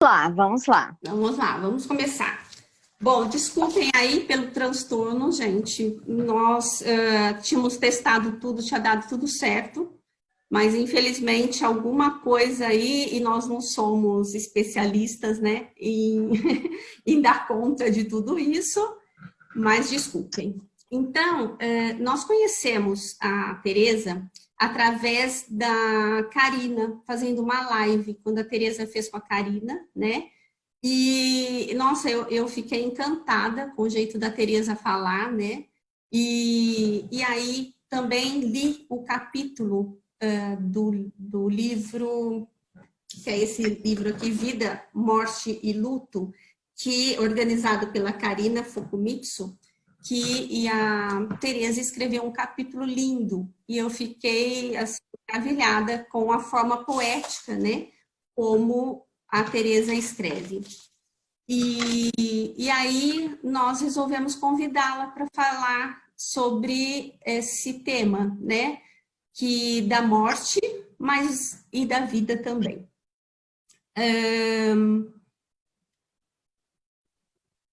Lá, vamos lá. Vamos lá, vamos começar. Bom, desculpem aí pelo transtorno, gente. Nós tínhamos testado tudo, tinha dado tudo certo, mas infelizmente alguma coisa aí, e nós não somos especialistas, né, em, em dar conta de tudo isso, mas desculpem. Então, nós conhecemos a Tereza através da Karina, fazendo uma live, quando a Tereza fez com a Karina, né? E, nossa, eu fiquei encantada com o jeito da Tereza falar, né? E aí também li o capítulo do livro, que é esse livro aqui, Vida, Morte e Luto, que organizado pela Karina Fukumitsu, e a Tereza escreveu um capítulo lindo, e eu fiquei assim, maravilhada com a forma poética, né? Como a Tereza escreve. E aí nós resolvemos convidá-la para falar sobre esse tema, né? Que da morte, mas e da vida também.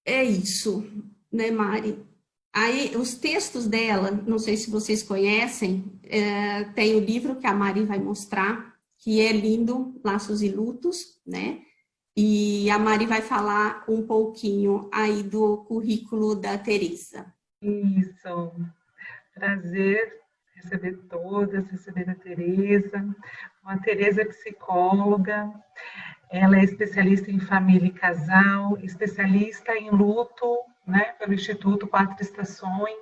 É isso, né, Mari? Aí, os textos dela, não sei se vocês conhecem, tem o livro que a Mari vai mostrar, que é lindo, Laços e Lutos, né? E a Mari vai falar um pouquinho aí do currículo da Teresa. Isso, prazer receber todas, receber a Teresa, uma Teresa psicóloga. Ela é especialista em família e casal, especialista em luto, né, pelo Instituto Quatro Estações,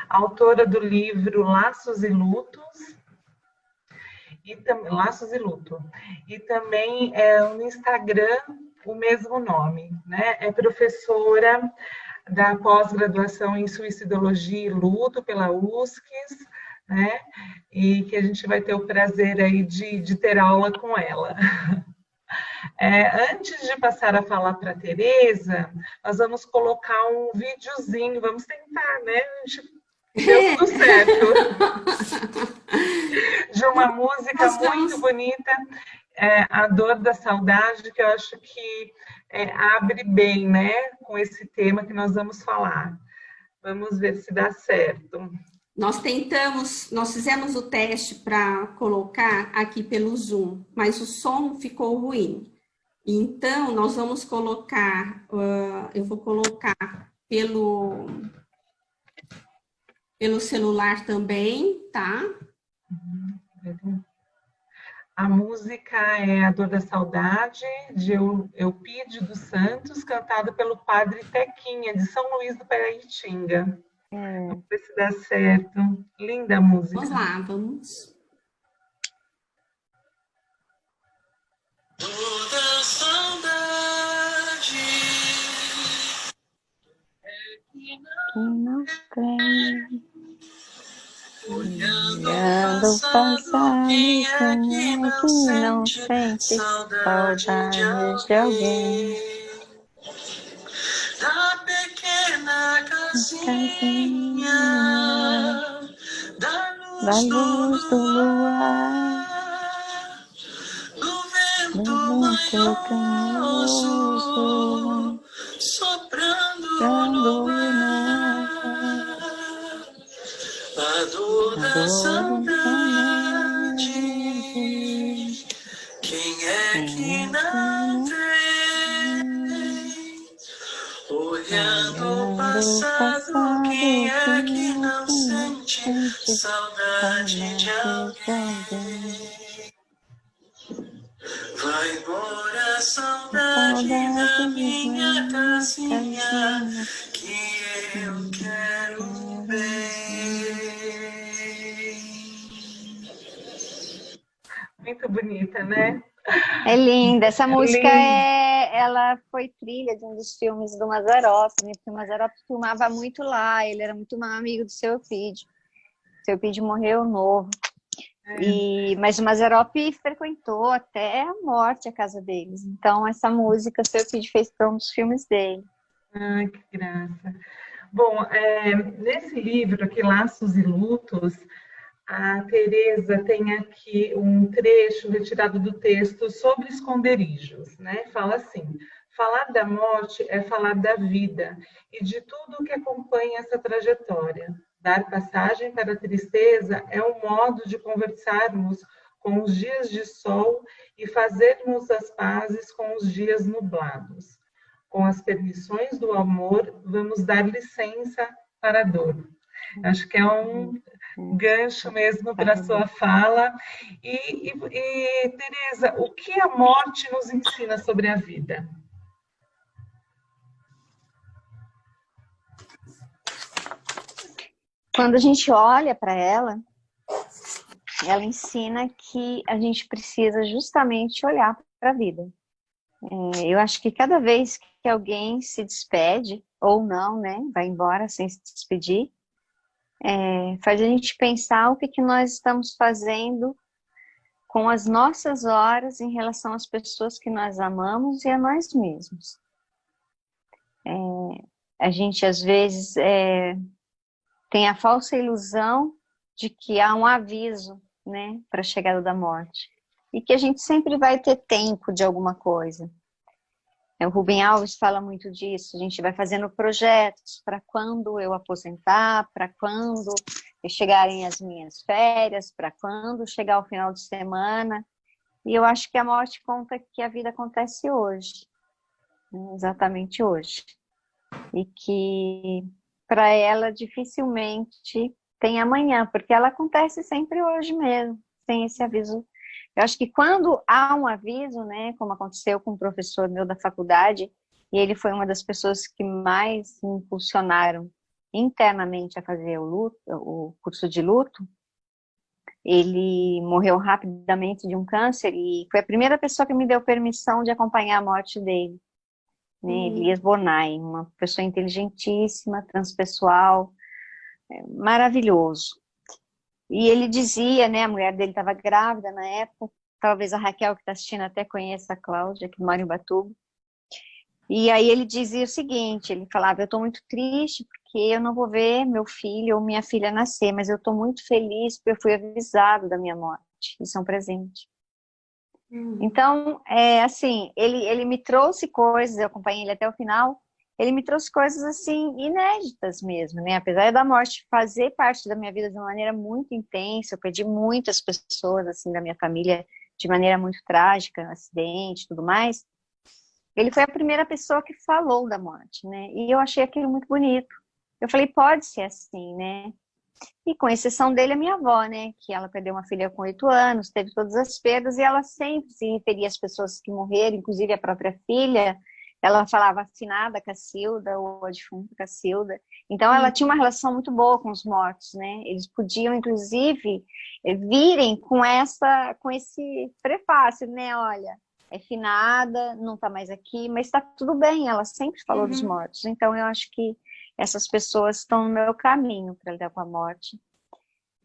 autora do livro Laços e Lutos, Laços e Luto. E também no Instagram o mesmo nome, né? É professora da pós-graduação em Suicidologia e Luto pela USCS, né? E que a gente vai ter o prazer aí de ter aula com ela. Antes de passar a falar para a Tereza, nós vamos colocar um videozinho, vamos tentar, né? Deu tudo certo. De uma música muito bonita, A Dor da Saudade, que eu acho que abre bem, né? Com esse tema que nós vamos falar. Vamos ver se dá certo. Nós fizemos o teste para colocar aqui pelo Zoom, mas o som ficou ruim. Então, nós vamos colocar, eu vou colocar pelo celular também, tá? A música é A Dor da Saudade, de Eupídio dos Santos, cantada pelo padre Tequinha, de São Luís do Paraitinga. Vamos ver se dá certo. Linda a música. Vamos lá, vamos. Toda saudade Que não crê. olhando o passado, quem é que não sente saudade de alguém? Da pequena casinha, da luz do luar, do vento manhoso, soprando no mar. A dor da saudade, quem é que não tem? Olhando o passado, quem é que não sente saudade de alguém? Vai embora a saudade da minha casinha, que eu quero bem. Muito bonita, né? É linda. Essa música linda. ela foi trilha de um dos filmes do Mazzaropi, né? Porque o Mazzaropi filmava muito lá, ele era muito amigo do seu Eupídio. O seu Eupídio morreu novo. Mas o Mazzaropi frequentou até a morte a casa deles. Então, essa música o seu Eupídio fez para um dos filmes dele. Ai, que graça. Bom, nesse livro aqui, Laços e Lutos, A Tereza tem aqui um trecho retirado do texto sobre esconderijos, né? Fala assim: falar da morte é falar da vida e de tudo o que acompanha essa trajetória. Dar passagem para a tristeza é um modo de conversarmos com os dias de sol e fazermos as pazes com os dias nublados. Com as permissões do amor, vamos dar licença para a dor. Acho que é um gancho mesmo para a sua fala. Tereza, o que a morte nos ensina sobre a vida? Quando a gente olha para ela ensina que a gente precisa justamente olhar para a vida. Eu acho que cada vez que alguém se despede, ou não, né, vai embora sem se despedir, faz a gente pensar o que nós estamos fazendo com as nossas horas em relação às pessoas que nós amamos e a nós mesmos. A gente, às vezes, tem a falsa ilusão de que há um aviso, né, para a chegada da morte. E que a gente sempre vai ter tempo de alguma coisa. O Rubem Alves fala muito disso. A gente vai fazendo projetos para quando eu aposentar, para quando chegarem as minhas férias, para quando chegar o final de semana. E eu acho que a morte conta que a vida acontece hoje, né, exatamente hoje. E que para ela dificilmente tem amanhã, porque ela acontece sempre hoje mesmo, sem esse aviso. Eu acho que quando há um aviso, né, como aconteceu com um professor meu da faculdade, e ele foi uma das pessoas que mais me impulsionaram internamente a fazer o curso de luto, ele morreu rapidamente de um câncer e foi a primeira pessoa que me deu permissão de acompanhar a morte dele. Né, Elias Bornai, uma pessoa inteligentíssima, transpessoal, maravilhoso. E ele dizia, né, a mulher dele estava grávida na época, talvez a Raquel que está assistindo até conheça a Cláudia, que mora em Ubatuba. E aí ele dizia o seguinte, ele falava, eu estou muito triste porque eu não vou ver meu filho ou minha filha nascer, mas eu estou muito feliz porque eu fui avisado da minha morte. Isso é um presente. Então, assim, ele me trouxe coisas, eu acompanhei ele até o final, ele me trouxe coisas, assim, inéditas mesmo, né? Apesar da morte fazer parte da minha vida de uma maneira muito intensa, eu perdi muitas pessoas, assim, da minha família de maneira muito trágica, acidente e tudo mais, ele foi a primeira pessoa que falou da morte, né? E eu achei aquilo muito bonito. Eu falei, pode ser assim, né? E com exceção dele, a minha avó, né? Que ela perdeu uma filha com 8 anos, teve todas as perdas, e ela sempre se referia às pessoas que morreram, inclusive a própria filha. Ela falava afinada Cacilda, ou a defunta Cacilda. Então, ela tinha uma relação muito boa com os mortos, né? Eles podiam, inclusive, virem com esse prefácio, né? Olha, é finada, não está mais aqui, mas está tudo bem. Ela sempre falou dos mortos. Então, eu acho que essas pessoas estão no meu caminho para lidar com a morte.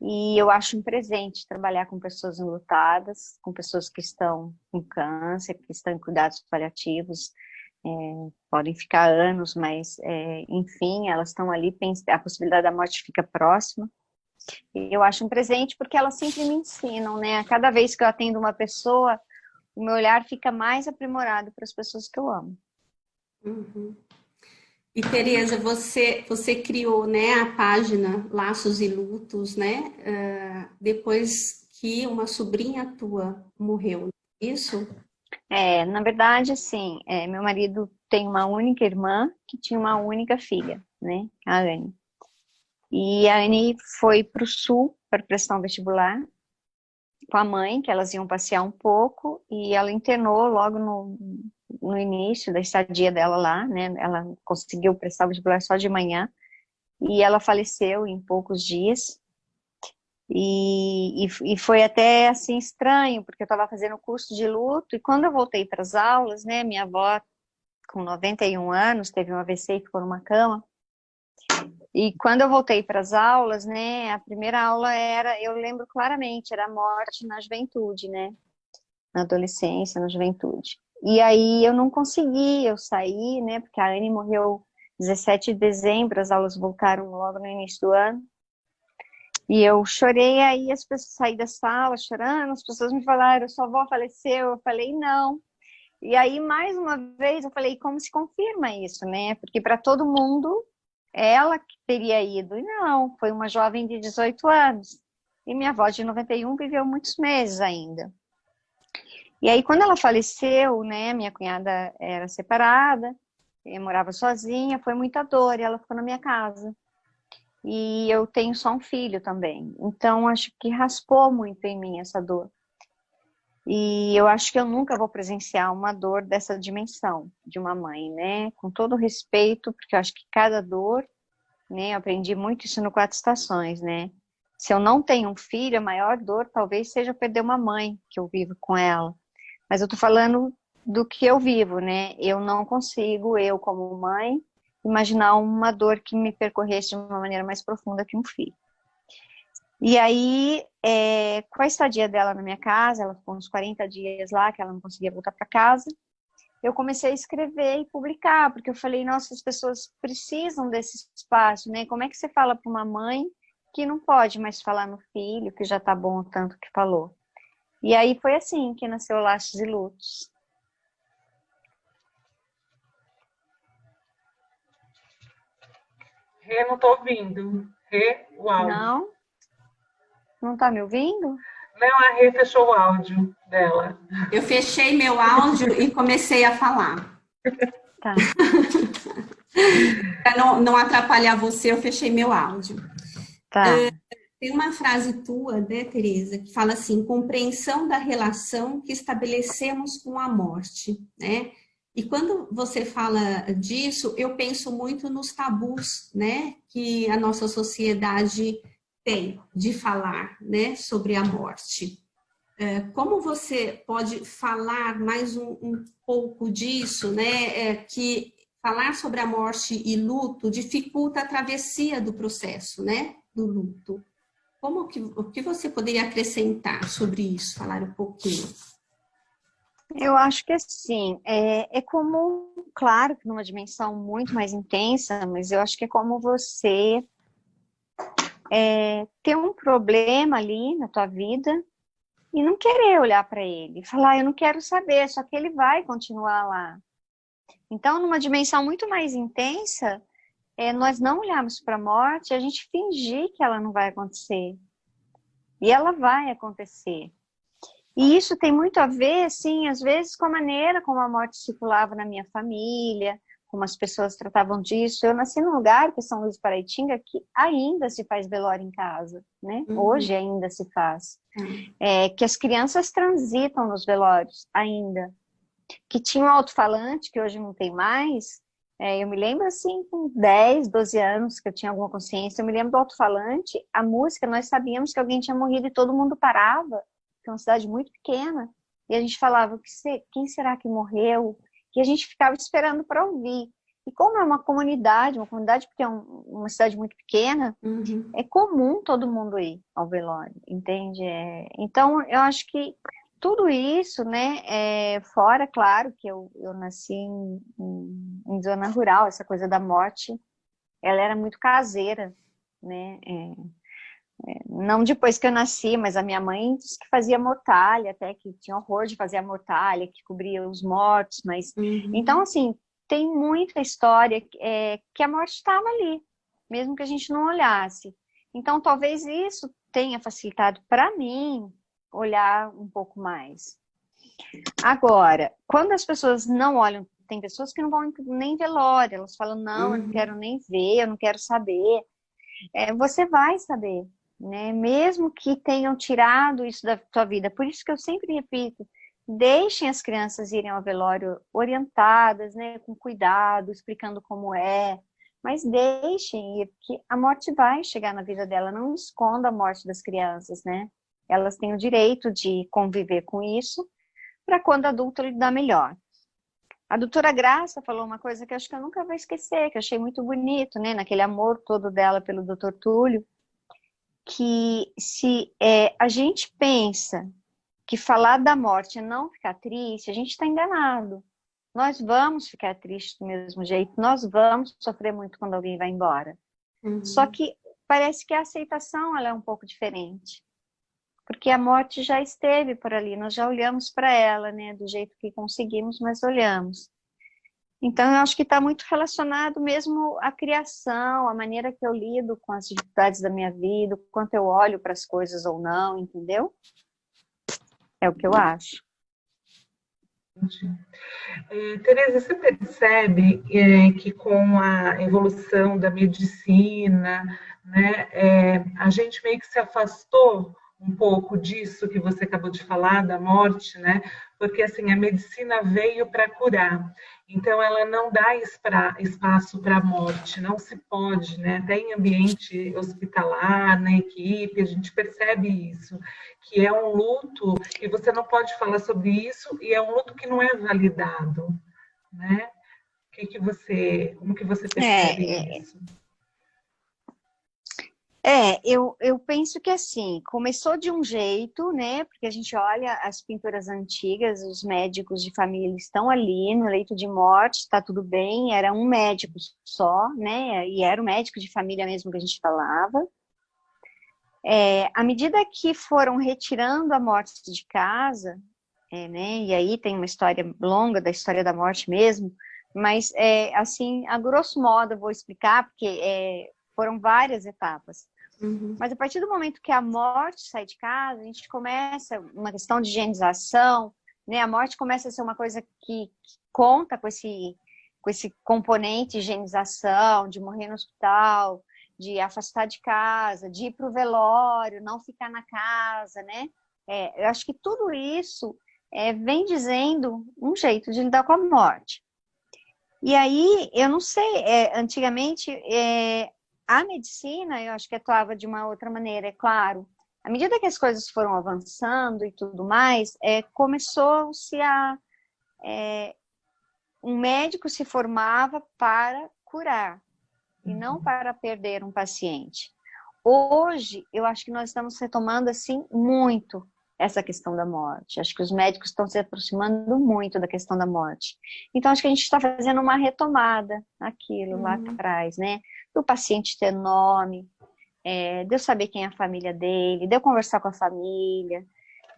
E eu acho um presente trabalhar com pessoas enlutadas, com pessoas que estão com câncer, que estão em cuidados paliativos, podem ficar anos, mas, enfim, elas estão ali, a possibilidade da morte fica próxima. E eu acho um presente porque elas sempre me ensinam, né? A cada vez que eu atendo uma pessoa, o meu olhar fica mais aprimorado para as pessoas que eu amo. E Tereza, você criou, né, a página Laços e Lutos, né, depois que uma sobrinha tua morreu, isso? Na verdade, assim, meu marido tem uma única irmã que tinha uma única filha, né, a Anne. E a Anne foi para o sul para prestar um vestibular com a mãe, que elas iam passear um pouco, e ela internou logo no início da estadia dela lá, né? Ela conseguiu prestar o vestibular só de manhã, e ela faleceu em poucos dias. E foi até, assim, estranho, porque eu estava fazendo curso de luto, e quando eu voltei para as aulas, né, minha avó, com 91 anos, teve um AVC e ficou numa cama. E quando eu voltei para as aulas, né, a primeira aula eu lembro claramente, era a morte na juventude, né, na adolescência, na juventude. E aí eu não consegui, eu saí, né, porque a Anne morreu 17 de dezembro, as aulas voltaram logo no início do ano. E eu chorei, aí as pessoas saí da sala chorando, as pessoas me falaram, sua avó faleceu, eu falei, não. E aí, mais uma vez, eu falei, como se confirma isso, né? Porque para todo mundo, ela que teria ido. E não, foi uma jovem de 18 anos. E minha avó de 91 viveu muitos meses ainda. E aí, quando ela faleceu, né, minha cunhada era separada, morava sozinha, foi muita dor, e ela ficou na minha casa. E eu tenho só um filho também. Então, acho que raspou muito em mim essa dor. E eu acho que eu nunca vou presenciar uma dor dessa dimensão de uma mãe, né? Com todo respeito, porque eu acho que cada dor, né? Eu aprendi muito isso no Quatro Estações, né? Se eu não tenho um filho, a maior dor talvez seja perder uma mãe, que eu vivo com ela. Mas eu tô falando do que eu vivo, né? Eu não consigo, eu como mãe, imaginar uma dor que me percorresse de uma maneira mais profunda que um filho. E aí, com a estadia dela na minha casa, ela ficou uns 40 dias lá, que ela não conseguia voltar para casa, eu comecei a escrever e publicar, porque eu falei, nossa, as pessoas precisam desse espaço, né? Como é que você fala para uma mãe que não pode mais falar no filho, que já tá bom o tanto que falou? E aí foi assim que nasceu Laços e Lutos. Rê, não tô ouvindo. Rê, o áudio. Não? Não tá me ouvindo? Não, a Rê fechou o áudio dela. Eu fechei meu áudio e comecei a falar. Tá. Para não atrapalhar você, eu fechei meu áudio. Tá. Tem uma frase tua, né, Tereza, que fala assim, compreensão da relação que estabelecemos com a morte, né? E quando você fala disso, eu penso muito nos tabus, né, que a nossa sociedade tem de falar, né, sobre a morte. Como você pode falar mais um pouco disso, né, que falar sobre a morte e luto dificulta a travessia do processo, né, do luto. O que você poderia acrescentar sobre isso, falar um pouquinho? Eu acho que assim, é como, claro que numa dimensão muito mais intensa, mas eu acho que é como você ter um problema ali na tua vida e não querer olhar para ele, falar, eu não quero saber, só que ele vai continuar lá. Então, numa dimensão muito mais intensa, nós não olharmos para a morte, a gente fingir que ela não vai acontecer. E ela vai acontecer. E isso tem muito a ver, assim, às vezes com a maneira como a morte circulava na minha família, como as pessoas tratavam disso. Eu nasci num lugar, que é São Luís do Paraitinga, que ainda se faz velório em casa, né? Hoje ainda se faz. Que as crianças transitam nos velórios ainda. Que tinha um alto-falante, que hoje não tem mais. Eu me lembro, assim, com 10, 12 anos, que eu tinha alguma consciência, eu me lembro do alto-falante, a música, nós sabíamos que alguém tinha morrido e todo mundo parava, que é uma cidade muito pequena, e a gente falava, quem será que morreu? E a gente ficava esperando para ouvir. E como é uma comunidade porque é uma cidade muito pequena, é comum todo mundo ir ao velório, entende? Então, eu acho que tudo isso, né, fora, claro, que eu nasci em zona rural, essa coisa da morte, ela era muito caseira, né, não depois que eu nasci, mas a minha mãe disse que fazia mortalha, até que tinha horror de fazer a mortalha, que cobria os mortos, mas... Então, assim, tem muita história que a morte estava ali, mesmo que a gente não olhasse. Então, talvez isso tenha facilitado para mim olhar um pouco mais. Agora, quando as pessoas não olham, tem pessoas que não vão nem velório, elas falam, não, eu não quero nem ver, eu não quero saber. Você vai saber, né? Mesmo que tenham tirado isso da tua vida. Por isso que eu sempre repito, deixem as crianças irem ao velório orientadas, né, com cuidado, explicando como é, mas deixem ir, porque a morte vai chegar na vida dela, não esconda a morte das crianças, né? Elas têm o direito de conviver com isso, para quando adulto lidar melhor. A doutora Graça falou uma coisa que eu acho que eu nunca vou esquecer, que eu achei muito bonito, né? Naquele amor todo dela pelo doutor Túlio, que se a gente pensa que falar da morte é não ficar triste, a gente está enganado. Nós vamos ficar tristes do mesmo jeito, nós vamos sofrer muito quando alguém vai embora. Só que parece que a aceitação ela é um pouco diferente. Porque a morte já esteve por ali, nós já olhamos para ela, né? Do jeito que conseguimos, mas olhamos. Então, eu acho que está muito relacionado mesmo à criação, à maneira que eu lido com as dificuldades da minha vida, o quanto eu olho para as coisas ou não, entendeu? É o que eu acho. Tereza, você percebe que com a evolução da medicina, né, a gente meio que se afastou um pouco disso que você acabou de falar, da morte, né? Porque assim, a medicina veio para curar, então ela não dá espaço para a morte, não se pode, né? Até em ambiente hospitalar, na equipe, a gente percebe isso, que é um luto e você não pode falar sobre isso e é um luto que não é validado, né? Como que você percebe isso? Eu penso que assim, começou de um jeito, né? Porque a gente olha as pinturas antigas, os médicos de família estão ali no leito de morte, está tudo bem, era um médico só, né? E era o médico de família mesmo que a gente falava. À medida que foram retirando a morte de casa, né? E aí tem uma história longa da história da morte mesmo, mas assim, a grosso modo eu vou explicar, porque foram várias etapas. Uhum. Mas a partir do momento que a morte sai de casa, a gente começa uma questão de higienização, né? A morte começa a ser uma coisa que conta com esse componente de higienização, de morrer no hospital, de afastar de casa, de ir para o velório, não ficar na casa, né? Eu acho que tudo isso vem dizendo um jeito de lidar com a morte. E aí, eu não sei, antigamente... A medicina, eu acho que atuava de uma outra maneira, é claro. À medida que as coisas foram avançando e tudo mais, começou-se a... um médico se formava para curar e não para perder um paciente. Hoje, eu acho que nós estamos retomando, assim, muito essa questão da morte. Acho que os médicos estão se aproximando muito da questão da morte. Então, acho que a gente está fazendo uma retomada naquilo lá atrás, né? Do paciente ter nome, de eu saber quem é a família dele, de eu conversar com a família.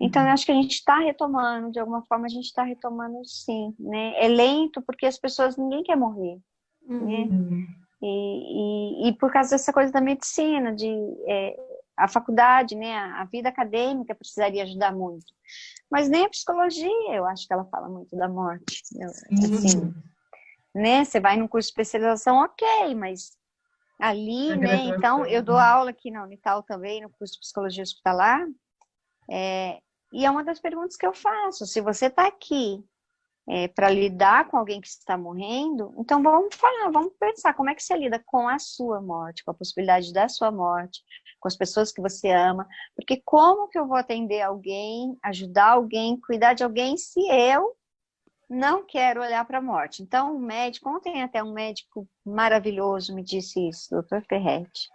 Então, eu acho que a gente está retomando, de alguma forma a gente está retomando sim, né? É lento porque as pessoas, ninguém quer morrer, né? E por causa dessa coisa da medicina, a faculdade, né? A vida acadêmica precisaria ajudar muito. Mas nem a psicologia, eu acho que ela fala muito da morte. Assim, né? Você vai num curso de especialização, ok, mas ali, né? Então, eu dou aula aqui na Unital também, no curso de Psicologia Hospitalar, e é uma das perguntas que eu faço. Se você está aqui para lidar com alguém que está morrendo, então vamos falar, vamos pensar como é que você lida com a sua morte, com a possibilidade da sua morte, com as pessoas que você ama, porque como que eu vou atender alguém, ajudar alguém, cuidar de alguém se eu não quero olhar para a morte? Então, o médico, ontem até um médico maravilhoso me disse isso, doutor Ferretti.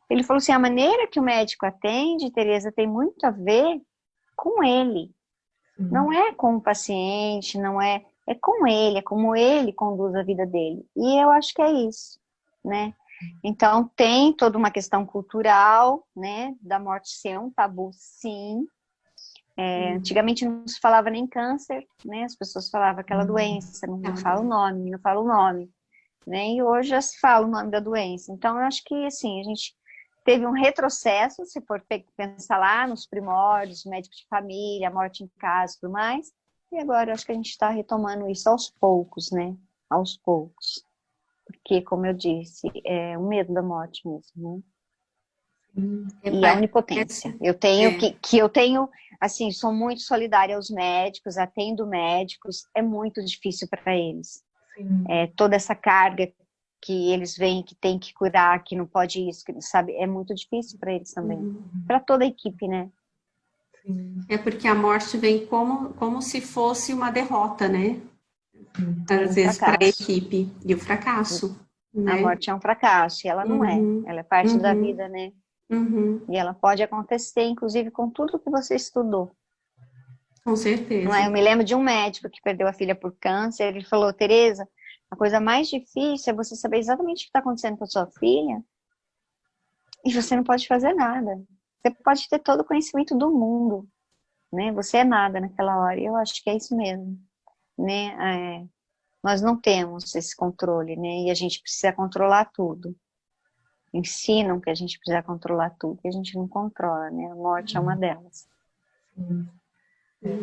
Ele falou assim, a maneira que o médico atende, Tereza, tem muito a ver com ele. Não é com o paciente, não é com ele, é como ele conduz a vida dele. E eu acho que é isso, né? Então, tem toda uma questão cultural, né, da morte ser um tabu, sim. Antigamente não se falava nem câncer, né? As pessoas falavam aquela doença, não fala o nome, não fala o nome, né? E hoje já se fala o nome da doença. Então, eu acho que, assim, a gente teve um retrocesso, se for pensar lá nos primórdios, médicos de família, morte em casa e tudo mais, e agora eu acho que a gente está retomando isso aos poucos, né? Aos poucos. Porque, como eu disse, é o medo da morte mesmo, né? E a onipotência. Eu tenho eu tenho, assim, sou muito solidária aos médicos, atendo médicos, é muito difícil para eles. Toda essa carga que eles veem que tem que curar, que não pode isso, que sabe, é muito difícil para eles também. Para toda a equipe, né? É porque a morte vem como se fosse uma derrota, né? Às vezes para a equipe. E o fracasso. Né? A morte é um fracasso, e ela não é. Ela é parte da vida, né? E ela pode acontecer, inclusive, com tudo que você estudou. Com certeza. Não é? Eu me lembro de um médico que perdeu a filha por câncer, ele falou, Tereza, a coisa mais difícil é você saber exatamente o que está acontecendo com a sua filha e você não pode fazer nada. Você pode ter todo o conhecimento do mundo, né? Você é nada naquela hora. E eu acho que é isso mesmo, né? Nós não temos esse controle, né? E a gente precisa controlar tudo. Ensinam que a gente precisa controlar tudo, e a gente não controla, né? A morte é uma delas.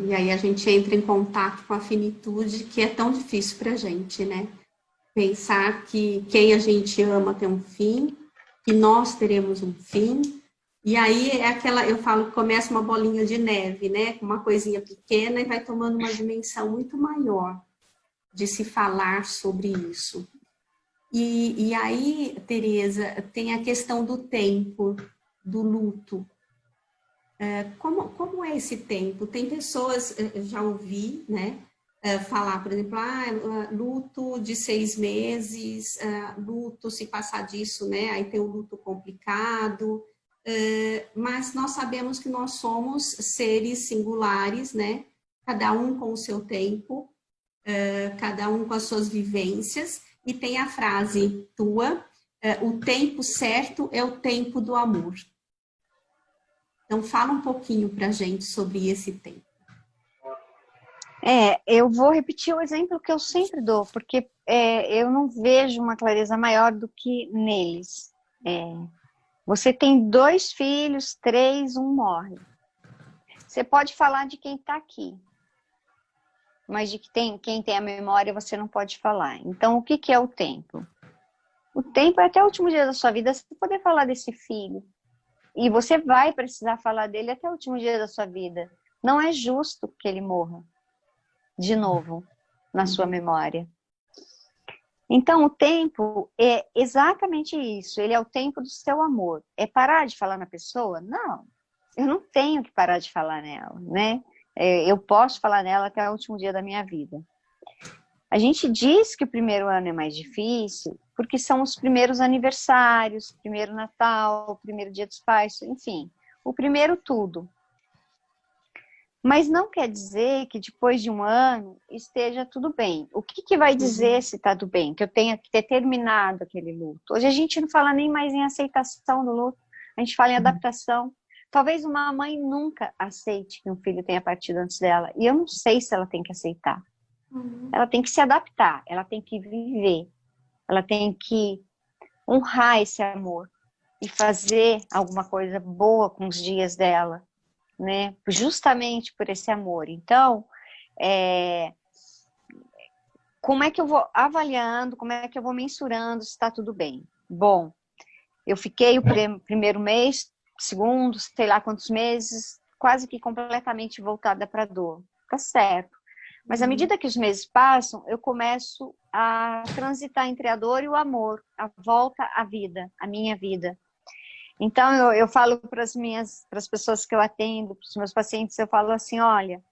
E aí a gente entra em contato com a finitude, que é tão difícil para a gente, né? Pensar que quem a gente ama tem um fim, que nós teremos um fim. E aí é aquela, eu falo que começa uma bolinha de neve, né? Com uma coisinha pequena e vai tomando uma dimensão muito maior de se falar sobre isso. E aí, Tereza, tem a questão do tempo, do luto. Como é esse tempo? Tem pessoas, já ouvi, né, falar, por exemplo, luto de 6 meses, luto se passar disso, né, aí tem o luto complicado, mas nós sabemos que nós somos seres singulares, né, cada um com o seu tempo, cada um com as suas vivências, e tem a frase tua, o tempo certo é o tempo do amor. Então, fala um pouquinho para a gente sobre esse tempo. Eu vou repetir o exemplo que eu sempre dou, porque eu não vejo uma clareza maior do que neles. Você tem 2 filhos, 3, um morre. Você pode falar de quem está aqui, mas de quem tem a memória você não pode falar. Então, o que é o tempo? O tempo é até o último dia da sua vida você poder falar desse filho. E você vai precisar falar dele até o último dia da sua vida. Não é justo que ele morra de novo na sua memória. Então, o tempo é exatamente isso. Ele é o tempo do seu amor. É parar de falar na pessoa? Não. Eu não tenho que parar de falar nela, né? Eu posso falar nela até o último dia da minha vida. A gente diz que o primeiro ano é mais difícil porque são os primeiros aniversários, primeiro Natal, primeiro Dia dos Pais, enfim, o primeiro tudo. Mas não quer dizer que depois de um ano esteja tudo bem. O que vai dizer se está tudo bem? Que eu tenha que ter terminado aquele luto. Hoje a gente não fala nem mais em aceitação do luto, a gente fala em adaptação. Talvez uma mãe nunca aceite que um filho tenha partido antes dela. E eu não sei se ela tem que aceitar. Ela tem que se adaptar, ela tem que viver. Ela tem que honrar esse amor e fazer alguma coisa boa com os dias dela, né? Justamente por esse amor. Então, como é que eu vou avaliando, como é que eu vou mensurando se está tudo bem? Bom, eu fiquei o primeiro mês, segundo, sei lá quantos meses, quase que completamente voltada para a dor. Tá certo. Mas à medida que os meses passam, eu começo a transitar entre a dor e o amor, a volta à vida, a minha vida. Então, eu falo para as pessoas que eu atendo, para os meus pacientes, eu falo assim, olha,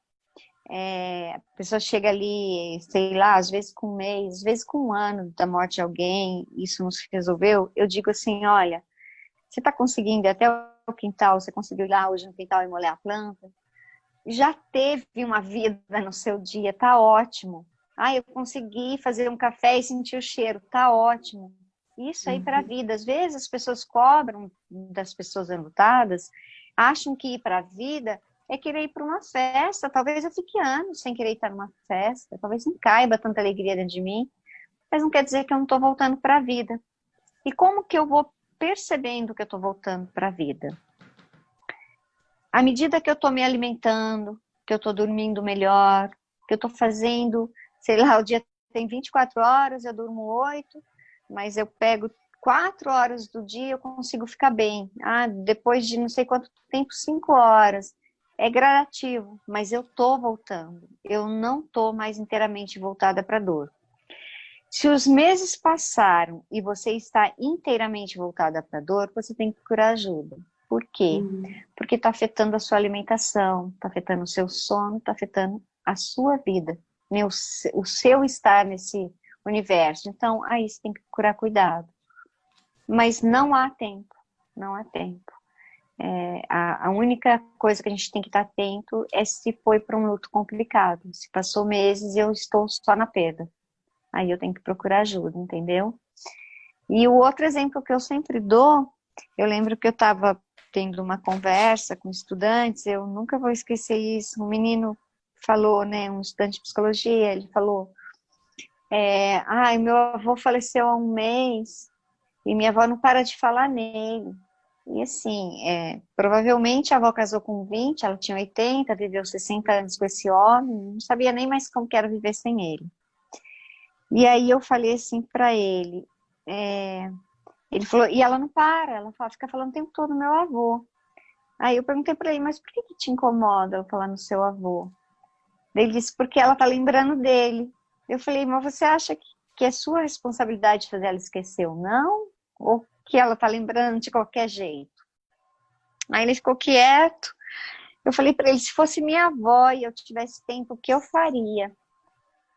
a pessoa chega ali, sei lá, às vezes com um mês, às vezes com um ano da morte de alguém, isso não se resolveu, eu digo assim, olha, você está conseguindo ir até o quintal, você conseguiu ir lá hoje no quintal e molhar a planta? Já teve uma vida no seu dia, tá ótimo. Eu consegui fazer um café e sentir o cheiro, tá ótimo. Isso aí para a vida. Às vezes as pessoas cobram das pessoas enlutadas, acham que ir para a vida é querer ir para uma festa. Talvez eu fique anos sem querer estar numa festa, talvez não caiba tanta alegria dentro de mim, mas não quer dizer que eu não estou voltando para a vida. E como que eu vou percebendo que eu estou voltando para a vida? À medida que eu estou me alimentando, que eu estou dormindo melhor, que eu estou fazendo, sei lá, o dia tem 24 horas, eu durmo 8, mas eu pego 4 horas do dia, eu consigo ficar bem. Depois de não sei quanto tempo, 5 horas. É gradativo, mas eu estou voltando. Eu não estou mais inteiramente voltada para a dor. Se os meses passaram e você está inteiramente voltada para a dor, você tem que procurar ajuda. Por quê? Porque está afetando a sua alimentação, está afetando o seu sono, está afetando a sua vida, né? O seu estar nesse universo. Então, aí você tem que procurar cuidado. Mas não há tempo, não há tempo. A única coisa que a gente tem que estar atento é se foi para um luto complicado. Se passou meses e eu estou só na perda. Aí eu tenho que procurar ajuda, entendeu? E o outro exemplo que eu sempre dou Eu lembro que eu estava tendo uma conversa com estudantes, eu nunca vou esquecer isso. Um menino falou, né, um estudante de psicologia, ele falou, ai, meu avô faleceu há um mês e minha avó não para de falar nele. E assim, provavelmente a avó casou com 20, ela tinha 80, viveu 60 anos com esse homem, não sabia nem mais como que era viver sem ele. E aí eu falei assim para ele, ele falou, e ela não para, ela fica falando o tempo todo meu avô. Aí eu perguntei para ele, mas por que te incomoda eu falar no seu avô? Ele disse, porque ela tá lembrando dele. Eu falei, mas você acha que é sua responsabilidade fazer ela esquecer ou não? Ou que ela tá lembrando de qualquer jeito? Aí ele ficou quieto. Eu falei para ele, se fosse minha avó e eu tivesse tempo, o que eu faria?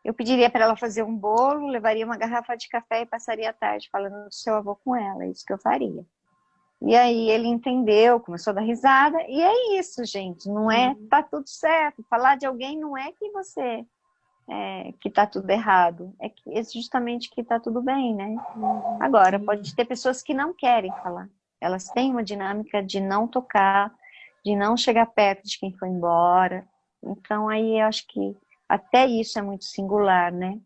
Eu pediria para ela fazer um bolo, levaria uma garrafa de café e passaria a tarde falando do seu avô com ela, é isso que eu faria. E aí ele entendeu, começou a dar risada, e é isso, gente, não é, tá tudo certo, falar de alguém não é que você, que tá tudo errado, é justamente que tá tudo bem, né? Agora, pode ter pessoas que não querem falar, elas têm uma dinâmica de não tocar, de não chegar perto de quem foi embora, então aí eu acho que até isso é muito singular, né?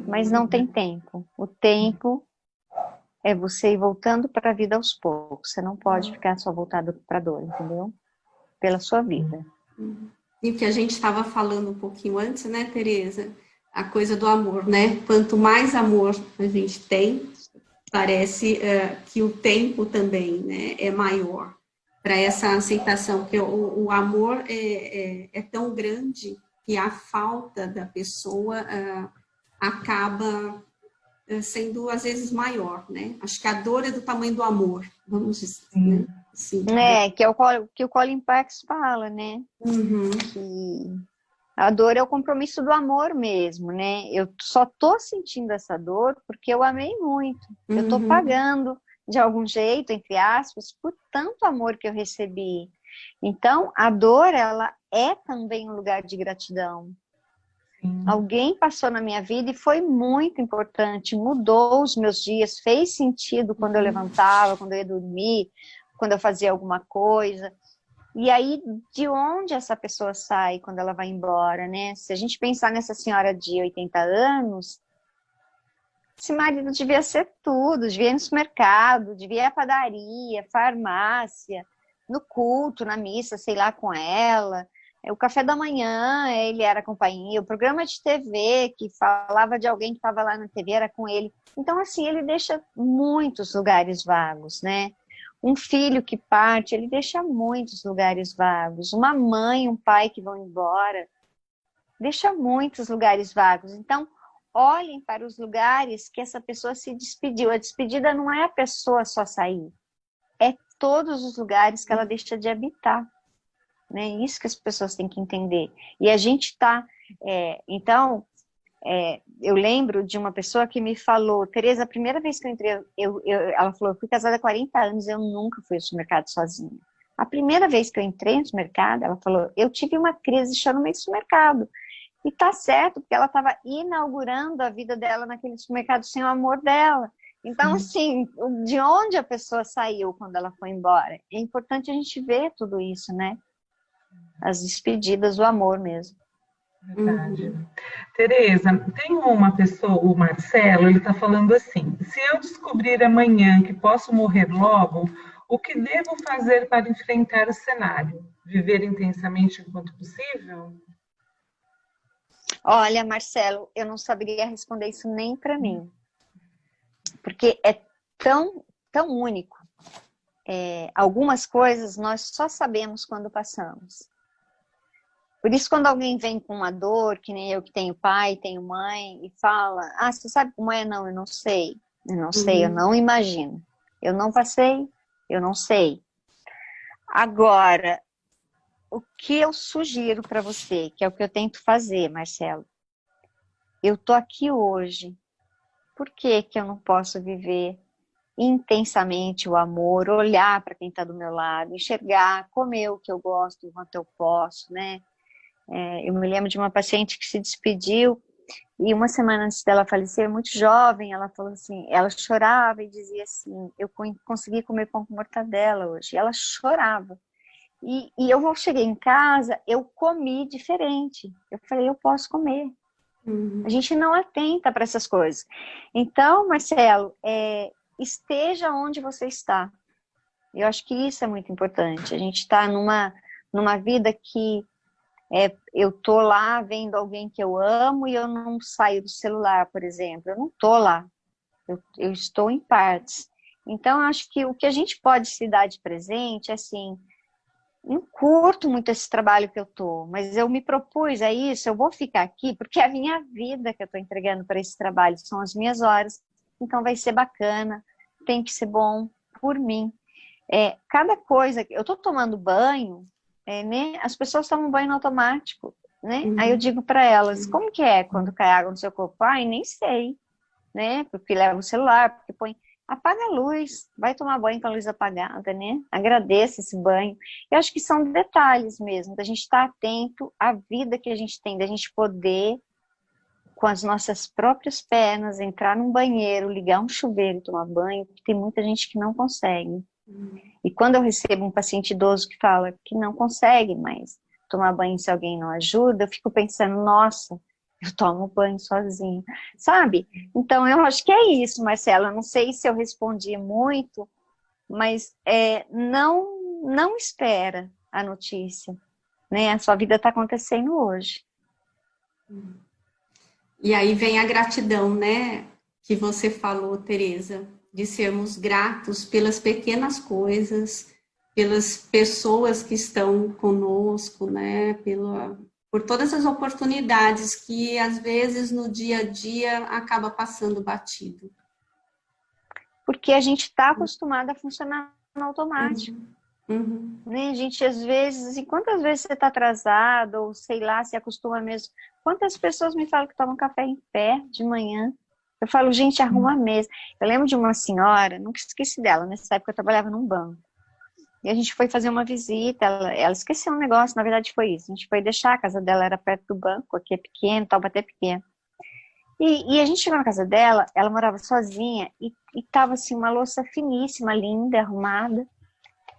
Mas não tem tempo, o tempo é você ir voltando para a vida aos poucos. Você não pode ficar só voltado para a dor, entendeu? Pela sua vida. E o que a gente estava falando um pouquinho antes, né, Tereza? A coisa do amor, né? Quanto mais amor a gente tem, parece que o tempo também, né, é maior para essa aceitação, que o amor é tão grande que a falta da pessoa acaba sendo às vezes maior, né? Acho que a dor é do tamanho do amor, vamos dizer, né? Sim. Que é o que o Colin Parks fala, né? Que a dor é o compromisso do amor mesmo, né? Eu só tô sentindo essa dor porque eu amei muito. Eu tô pagando de algum jeito, entre aspas, por tanto amor que eu recebi. Então, a dor, ela é também um lugar de gratidão. Alguém passou na minha vida e foi muito importante, mudou os meus dias, fez sentido quando eu levantava, quando eu ia dormir, quando eu fazia alguma coisa. E aí, de onde essa pessoa sai quando ela vai embora, né? Se a gente pensar nessa senhora de 80 anos, esse marido devia ser tudo, devia ir no supermercado, devia ir à padaria, farmácia, no culto, na missa, sei lá, com ela. O café da manhã, ele era a companhia. O programa de TV que falava de alguém que estava lá na TV era com ele. Então, assim, ele deixa muitos lugares vagos, né? Um filho que parte, ele deixa muitos lugares vagos. Uma mãe, um pai que vão embora, deixa muitos lugares vagos. Então, olhem para os lugares que essa pessoa se despediu. A despedida não é a pessoa só sair. É todos os lugares que ela deixa de habitar. Né? Isso que as pessoas têm que entender. E a gente está... então, eu lembro de uma pessoa que me falou, Tereza, a primeira vez que eu entrei, ela falou, eu fui casada há 40 anos, eu nunca fui ao supermercado sozinha. A primeira vez que eu entrei no supermercado, ela falou, eu tive uma crise de chão no meio do supermercado. E tá certo, porque ela estava inaugurando a vida dela naquele supermercado sem o amor dela. Então, assim, de onde a pessoa saiu quando ela foi embora? É importante a gente ver tudo isso, né? As despedidas, o amor mesmo. Verdade. Tereza, tem uma pessoa, o Marcelo, ele está falando assim, se eu descobrir amanhã que posso morrer logo, o que devo fazer para enfrentar o cenário? Viver intensamente enquanto possível? Olha, Marcelo, eu não saberia responder isso nem para mim. Porque é tão único. Algumas coisas nós só sabemos quando passamos. Por isso, quando alguém vem com uma dor, que nem eu que tenho pai, tenho mãe, e fala, você sabe como é? Não, eu não sei. Eu não sei, eu não imagino. Eu não passei, eu não sei. Agora, o que eu sugiro para você, que é o que eu tento fazer, Marcelo, eu tô aqui hoje. Por que que eu não posso viver intensamente o amor, olhar para quem está do meu lado, enxergar, comer o que eu gosto, enquanto eu posso, né? Eu me lembro de uma paciente que se despediu E uma semana antes dela falecer, muito jovem, ela falou assim, ela chorava e dizia assim, eu consegui comer pão com mortadela hoje. E ela chorava. E eu cheguei em casa, eu comi diferente. Eu falei, eu posso comer. A gente não atenta para essas coisas. Então, Marcelo, esteja onde você está. Eu acho que isso é muito importante. A gente está numa vida que eu tô lá vendo alguém que eu amo e eu não saio do celular, por exemplo. Eu não tô lá. Eu estou em partes. Então, eu acho que o que a gente pode se dar de presente é assim, não curto muito esse trabalho que eu tô, mas eu me propus a isso, eu vou ficar aqui porque é a minha vida que eu tô entregando para esse trabalho, são as minhas horas, então vai ser bacana, tem que ser bom por mim. Cada coisa, eu tô tomando banho, né? As pessoas tomam banho no automático, né? Aí eu digo para elas, como que é quando cai água no seu corpo? Ai, nem sei, né? Porque leva o celular, porque põe... Apaga a luz, vai tomar banho com a luz apagada, né? Agradeça esse banho. Eu acho que são detalhes mesmo, da gente estar atento à vida que a gente tem, da gente poder, com as nossas próprias pernas, entrar num banheiro, ligar um chuveiro e tomar banho, porque tem muita gente que não consegue. E quando eu recebo um paciente idoso que fala que não consegue mais tomar banho se alguém não ajuda, eu fico pensando, nossa, eu tomo banho sozinha, sabe? Então, eu acho que é isso, Marcela. Eu não sei se eu respondi muito, mas não espera a notícia, né? A sua vida está acontecendo hoje. E aí vem a gratidão, né? Que você falou, Tereza, de sermos gratos pelas pequenas coisas, pelas pessoas que estão conosco, né? Por todas as oportunidades que, às vezes, no dia a dia, acaba passando batido. Porque a gente está acostumado a funcionar no automático. Né? A gente, às vezes, e quantas vezes você está atrasado, ou sei lá, se acostuma mesmo. Quantas pessoas me falam que tomam café em pé de manhã? Eu falo, gente, arruma a mesa. Eu lembro de uma senhora, nunca esqueci dela, nessa época eu trabalhava num banco. E a gente foi fazer uma visita, ela esqueceu um negócio, na verdade foi isso. A gente foi deixar, a casa dela era perto do banco, aqui é pequeno, Taubaté é pequeno. E a gente chegou na casa dela, ela morava sozinha, e tava assim, uma louça finíssima, linda, arrumada,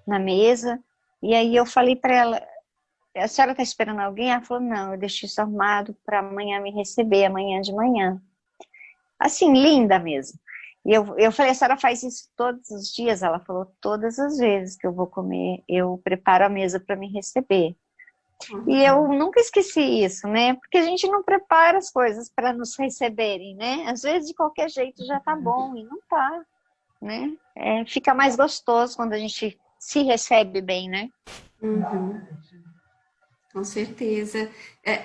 na mesa. E aí eu falei para ela, a senhora está esperando alguém? Ela falou, não, eu deixei isso arrumado para amanhã me receber, amanhã de manhã. Assim, linda mesmo. E eu falei, a senhora faz isso todos os dias? Ela falou, todas as vezes que eu vou comer, eu preparo a mesa para me receber. E eu nunca esqueci isso, né? Porque a gente não prepara as coisas para nos receberem, né? Às vezes, de qualquer jeito, já tá bom, e não tá, né? Fica mais gostoso quando a gente se recebe bem, né? Com certeza.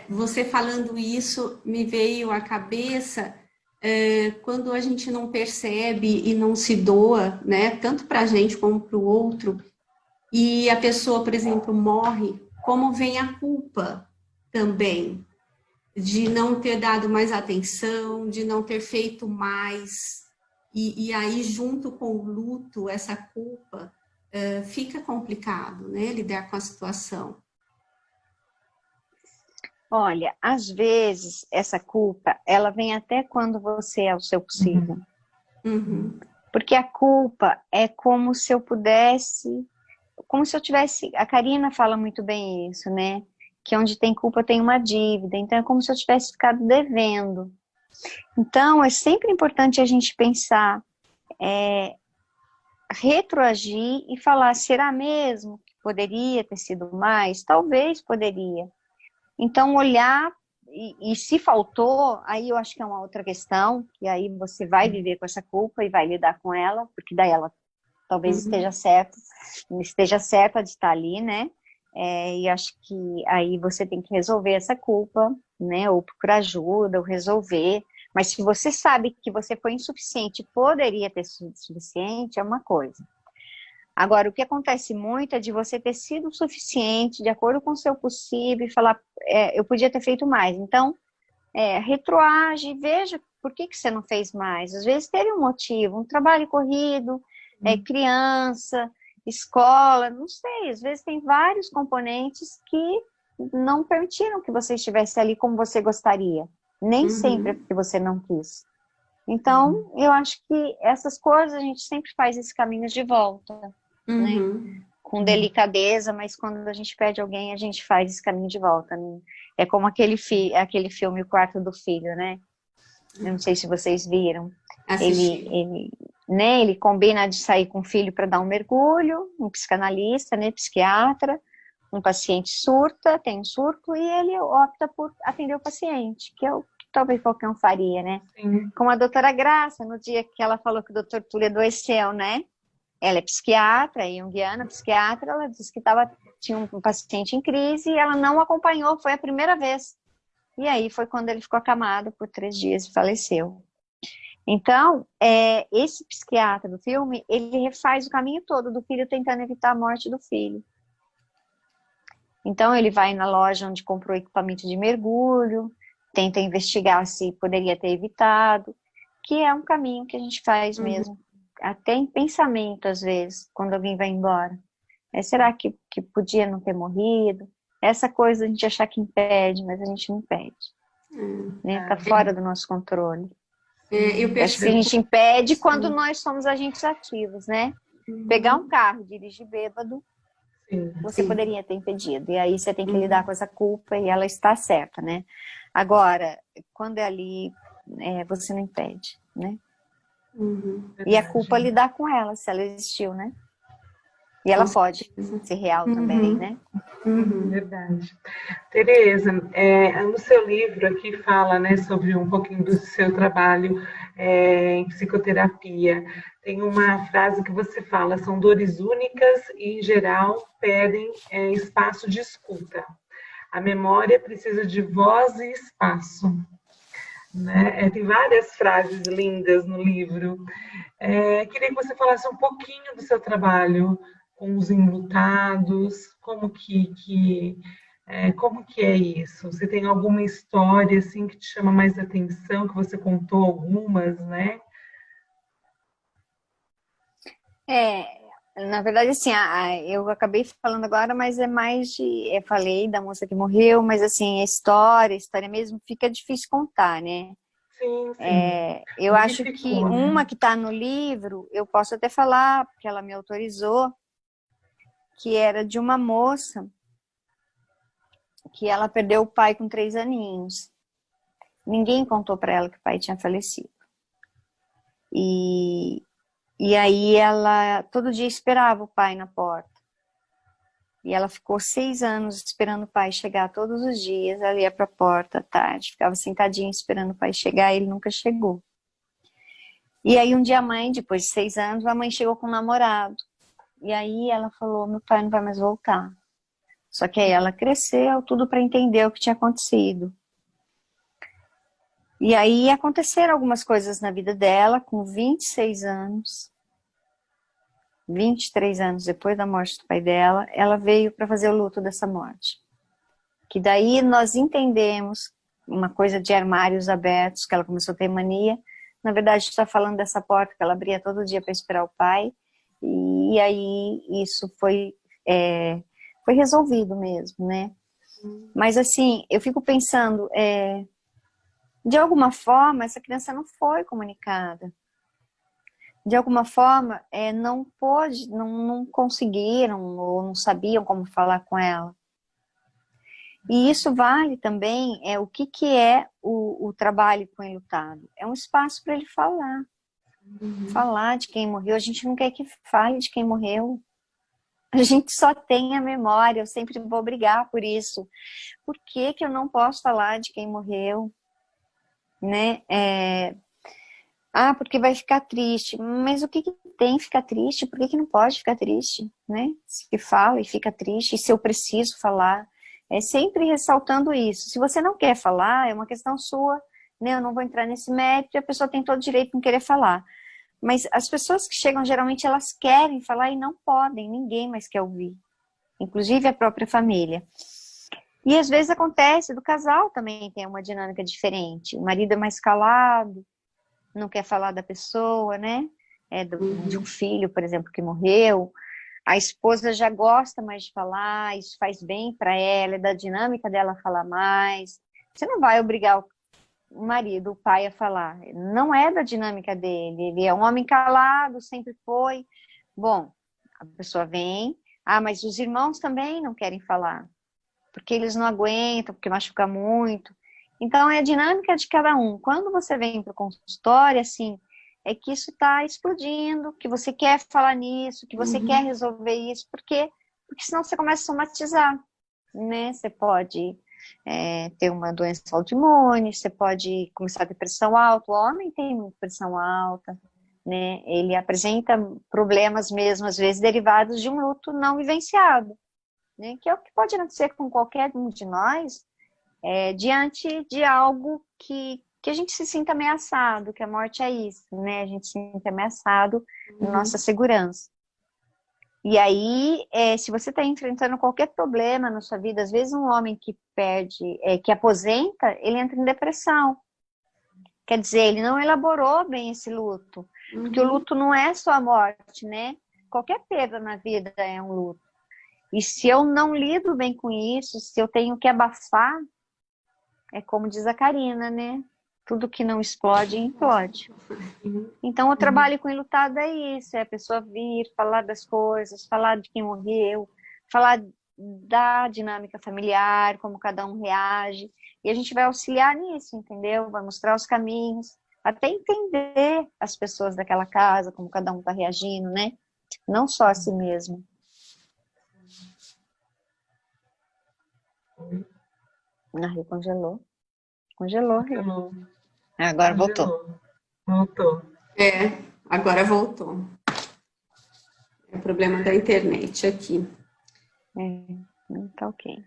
Você falando isso, me veio à cabeça quando a gente não percebe e não se doa, né, tanto para a gente como para o outro, e a pessoa, por exemplo, morre, como vem a culpa também de não ter dado mais atenção, de não ter feito mais, e aí junto com o luto, essa culpa, fica complicado, né, lidar com a situação. Olha, às vezes essa culpa, ela vem até quando você é o seu possível. Porque a culpa é como se eu pudesse, como se eu tivesse, a Karina fala muito bem isso, né? Que onde tem culpa tem uma dívida, então é como se eu tivesse ficado devendo. Então é sempre importante a gente pensar, retroagir e falar, será mesmo que poderia ter sido mais? Talvez poderia. Então, olhar, e se faltou, aí eu acho que é uma outra questão, e aí você vai viver com essa culpa e vai lidar com ela, porque daí ela talvez esteja certa de estar ali, né? E acho que aí você tem que resolver essa culpa, né? Ou procurar ajuda, ou resolver. Mas se você sabe que você foi insuficiente, poderia ter sido suficiente, é uma coisa. Agora, o que acontece muito é de você ter sido o suficiente, de acordo com o seu possível, e falar, eu podia ter feito mais. Então, retroage, veja por que você não fez mais. Às vezes teve um motivo, um trabalho corrido, criança, escola, não sei. Às vezes tem vários componentes que não permitiram que você estivesse ali como você gostaria. Nem sempre é porque você não quis. Então, eu acho que essas coisas a gente sempre faz esse caminho de volta, né? Com delicadeza, mas quando a gente pede alguém, a gente faz esse caminho de volta, né? É como aquele filme O Quarto do Filho, né? Eu não sei se vocês viram. Ele combina de sair com o filho para dar um mergulho, um psicanalista, né, psiquiatra, um paciente surta, tem um surto, e ele opta por atender o paciente, que é o que talvez qualquer um faria, né? Sim. Como a doutora Graça, no dia que ela falou que o doutor Túlio adoeceu, né? Ela é psiquiatra, junguiana, psiquiatra, ela disse que tinha um paciente em crise e ela não acompanhou, foi a primeira vez. E aí foi quando ele ficou acamado por 3 dias e faleceu. Então, esse psiquiatra do filme, ele refaz o caminho todo do filho tentando evitar a morte do filho. Então, ele vai na loja onde comprou equipamento de mergulho, tenta investigar se poderia ter evitado, que é um caminho que a gente faz mesmo, até em pensamento, às vezes, quando alguém vai embora. Será que podia não ter morrido? Essa coisa a gente achar que impede, mas a gente não impede. Né? Tá fora do nosso controle. Acho que a gente impede quando nós somos agentes ativos, né? Pegar um carro, dirigir bêbado, você poderia ter impedido. E aí você tem que lidar com essa culpa e ela está certa, né? Agora, quando é ali, você não impede, né? E a culpa lidar com ela, se ela existiu, né? E ela pode ser real também, né? Verdade. Tereza, no seu livro aqui fala, né, sobre um pouquinho do seu trabalho em psicoterapia. Tem uma frase que você fala, são dores únicas e, em geral, pedem espaço de escuta. A memória precisa de voz e espaço. Né? Tem várias frases lindas no livro. Queria que você falasse um pouquinho do seu trabalho com os enlutados, como que é isso? Você tem alguma história assim que te chama mais atenção, que você contou algumas, né? Na verdade, assim, eu acabei falando agora, mas é mais eu falei da moça que morreu, mas assim, a história mesmo fica difícil contar, né? Sim, sim. Eu acho que uma que está no livro, eu posso até falar, porque ela me autorizou, que era de uma moça que ela perdeu o pai com 3 aninhos. Ninguém contou para ela que o pai tinha falecido. E aí ela todo dia esperava o pai na porta. E ela ficou 6 anos esperando o pai chegar todos os dias. Ela ia para a porta à tarde, ficava sentadinha esperando o pai chegar e ele nunca chegou. E aí um dia a mãe, depois de 6 anos, a mãe chegou com um namorado. E aí ela falou, meu pai não vai mais voltar. Só que aí ela cresceu, tudo para entender o que tinha acontecido. E aí aconteceram algumas coisas na vida dela, com 26 anos, 23 anos depois da morte do pai dela, ela veio para fazer o luto dessa morte. Que daí nós entendemos uma coisa de armários abertos, que ela começou a ter mania. Na verdade, está falando dessa porta que ela abria todo dia para esperar o pai. E aí isso foi resolvido mesmo, né? Mas assim, eu fico pensando, de alguma forma, essa criança não foi comunicada. De alguma forma, não conseguiram ou não sabiam como falar com ela. E isso vale também, o que é o trabalho com o enlutado. É um espaço para ele falar. Falar de quem morreu. A gente não quer que fale de quem morreu. A gente só tem a memória. Eu sempre vou brigar por isso. Por que eu não posso falar de quem morreu? Né? Porque vai ficar triste. Mas o que tem ficar triste? Por que não pode ficar triste? Né? Se fala e fica triste, e se eu preciso falar. Sempre ressaltando isso. Se você não quer falar, é uma questão sua, né? Eu não vou entrar nesse mérito, a pessoa tem todo o direito de não querer falar. Mas as pessoas que chegam, geralmente, elas querem falar e não podem, ninguém mais quer ouvir. Inclusive a própria família. E às vezes acontece, do casal também tem uma dinâmica diferente. O marido é mais calado, não quer falar da pessoa, né? De um filho, por exemplo, que morreu. A esposa já gosta mais de falar, isso faz bem para ela, é da dinâmica dela falar mais. Você não vai obrigar o marido, o pai a falar. Não é da dinâmica dele. Ele é um homem calado, sempre foi. Bom, a pessoa vem, mas os irmãos também não querem falar, porque eles não aguentam, porque machuca muito. Então, é a dinâmica de cada um. Quando você vem para o consultório, assim, é que isso está explodindo, que você quer falar nisso, que você quer resolver isso, porque senão você começa a somatizar, né? Você pode ter uma doença autoimune, você pode começar a ter pressão alta. O homem tem muita pressão alta, né? Ele apresenta problemas mesmo, às vezes, derivados de um luto não vivenciado, né? Que é o que pode acontecer com qualquer um de nós, diante de algo que a gente se sinta ameaçado, que a morte é isso, né? A gente se sente ameaçado na nossa segurança. E aí, se você está enfrentando qualquer problema na sua vida, às vezes um homem que perde, que aposenta, ele entra em depressão. Quer dizer, ele não elaborou bem esse luto. Porque o luto não é só a morte, né? Qualquer perda na vida é um luto. E se eu não lido bem com isso, se eu tenho que abafar, é como diz a Karina, né? Tudo que não explode, implode. Então, o trabalho com enlutado é isso, é a pessoa vir, falar das coisas, falar de quem morreu, falar da dinâmica familiar, como cada um reage, e a gente vai auxiliar nisso, entendeu? Vai mostrar os caminhos, até entender as pessoas daquela casa, como cada um está reagindo, né? Não só a si mesmo. A Rê congelou. Congelou, Rê. Agora voltou. Voltou. Agora voltou. É o problema da internet aqui. Tá ok.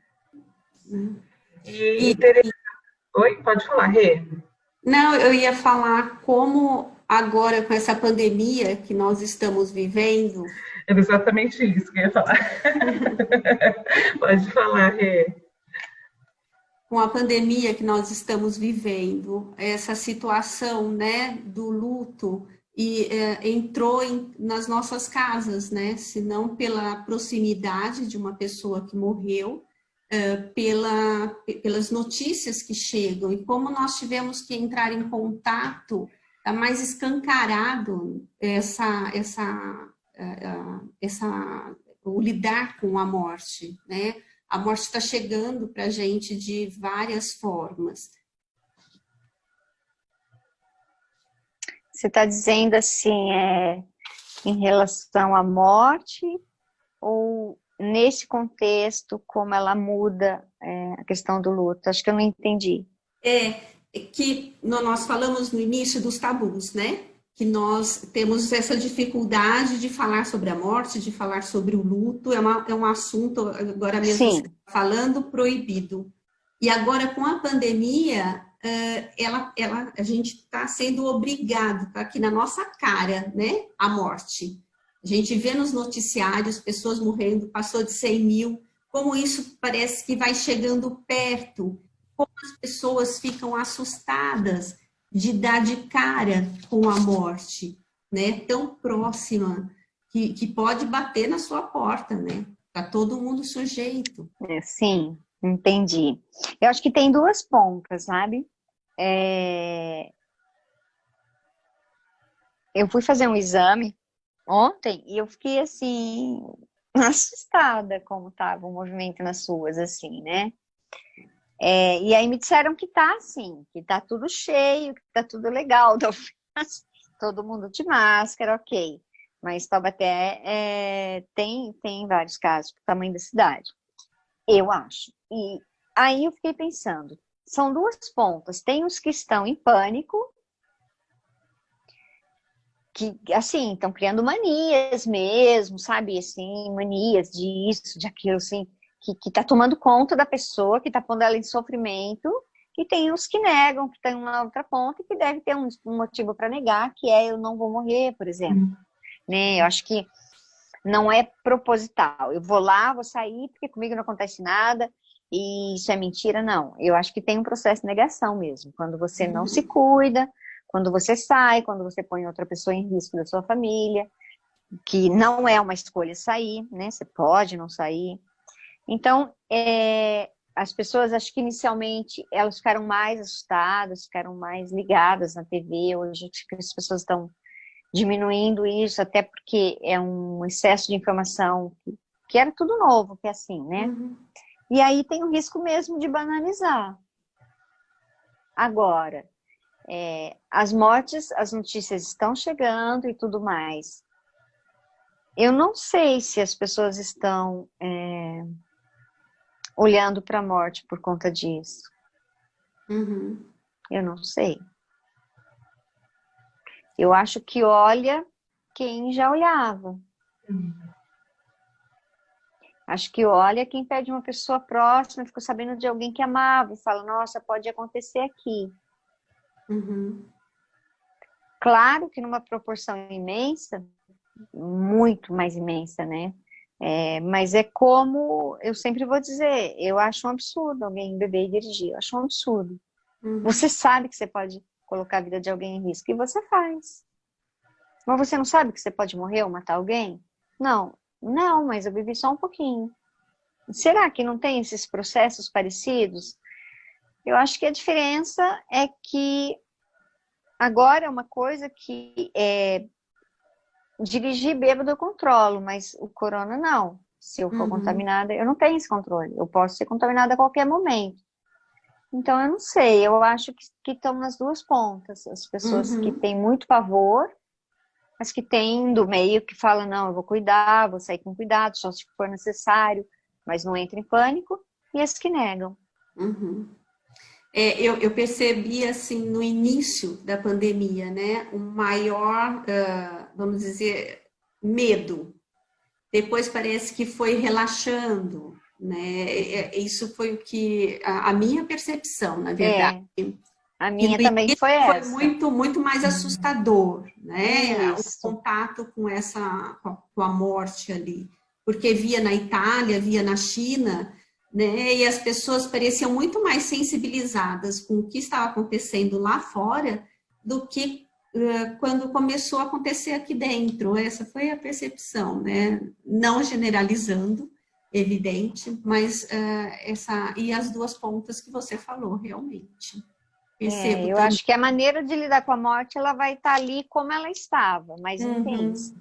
Oi, pode falar, Rê. Não, eu ia falar como agora com essa pandemia que nós estamos vivendo. Era exatamente isso que eu ia falar. Pode falar, Rê. Com a pandemia que nós estamos vivendo, essa situação, né, do luto e entrou nas nossas casas, né, se não pela proximidade de uma pessoa que morreu, pelas notícias que chegam e como nós tivemos que entrar em contato, tá mais escancarado o lidar com a morte, né? A morte está chegando para a gente de várias formas. Você está dizendo assim, em relação à morte, ou nesse contexto, como ela muda a questão do luto? Acho que eu não entendi. Que nós falamos no início dos tabus, né? Que nós temos essa dificuldade de falar sobre a morte, de falar sobre o luto, é um assunto, agora mesmo você tá falando, proibido. E agora, com a pandemia, a gente está sendo obrigado, tá aqui na nossa cara, né, a morte. A gente vê nos noticiários pessoas morrendo, passou de 100 mil, como isso parece que vai chegando perto, como as pessoas ficam assustadas de dar de cara com a morte, né? Tão próxima, que pode bater na sua porta, né? Tá todo mundo sujeito. Sim, entendi. Eu acho que tem duas pontas, sabe? Eu fui fazer um exame ontem e eu fiquei, assim, assustada como estava o movimento nas ruas, assim, né? E aí me disseram que tá assim, que tá tudo cheio, que tá tudo legal, todo mundo de máscara, ok. Mas Taubaté tem vários casos do tamanho da cidade, eu acho. E aí eu fiquei pensando, são duas pontas, tem os que estão em pânico, que, assim, estão criando manias mesmo, sabe, assim, manias disso, de aquilo, assim, que tá tomando conta da pessoa, que tá pondo ela em sofrimento, e tem os que negam, que estão na outra ponta, e que deve ter um motivo para negar, que eu não vou morrer, por exemplo. Né? Eu acho que não é proposital. Eu vou lá, vou sair, porque comigo não acontece nada, e isso é mentira, não. Eu acho que tem um processo de negação mesmo, quando você não se cuida, quando você sai, quando você põe outra pessoa em risco da sua família, que não é uma escolha sair, né? Você pode não sair. Então, as pessoas, acho que inicialmente, elas ficaram mais assustadas, ficaram mais ligadas na TV. Hoje, acho que as pessoas estão diminuindo isso, até porque é um excesso de informação que era tudo novo, que é assim, né? Uhum. E aí tem o risco mesmo de banalizar. Agora, as mortes, as notícias estão chegando e tudo mais. Eu não sei se as pessoas estão olhando para a morte por conta disso. Uhum. Eu não sei. Eu acho que olha quem já olhava. Acho que olha quem perde uma pessoa próxima, ficou sabendo de alguém que amava e fala, nossa, pode acontecer aqui. Uhum. Claro que numa proporção imensa, muito mais imensa, né? Mas é como eu sempre vou dizer, eu acho um absurdo alguém beber e dirigir, eu acho um absurdo. Uhum. Você sabe que você pode colocar a vida de alguém em risco e você faz. Mas você não sabe que você pode morrer ou matar alguém? Não, mas eu bebi só um pouquinho. Será que não tem esses processos parecidos? Eu acho que a diferença é que agora é uma coisa que dirigir bêbado eu controlo, mas o corona não. Se eu for contaminada, eu não tenho esse controle. Eu posso ser contaminada a qualquer momento. Então, eu não sei. Eu acho que estão nas duas pontas. As pessoas que têm muito pavor, as que têm do meio que falam, não, eu vou cuidar, vou sair com cuidado, só se for necessário, mas não entra em pânico. E as que negam. Uhum. Eu percebi, assim, no início da pandemia, né, um maior, vamos dizer, medo. Depois parece que foi relaxando, né? Isso foi o que, a minha percepção, na verdade. A Que minha no também início foi foi essa. muito, muito mais assustador, né? O Isso. contato com a morte ali. Porque via na Itália, via na China, né? E as pessoas pareciam muito mais sensibilizadas com o que estava acontecendo lá fora do que quando começou a acontecer aqui dentro. Essa foi a percepção, né? Não generalizando, evidente, mas e as duas pontas que você falou, realmente. Percebo Eu também. acho que a maneira de lidar com a morte, ela vai estar ali como ela estava, mais intensa.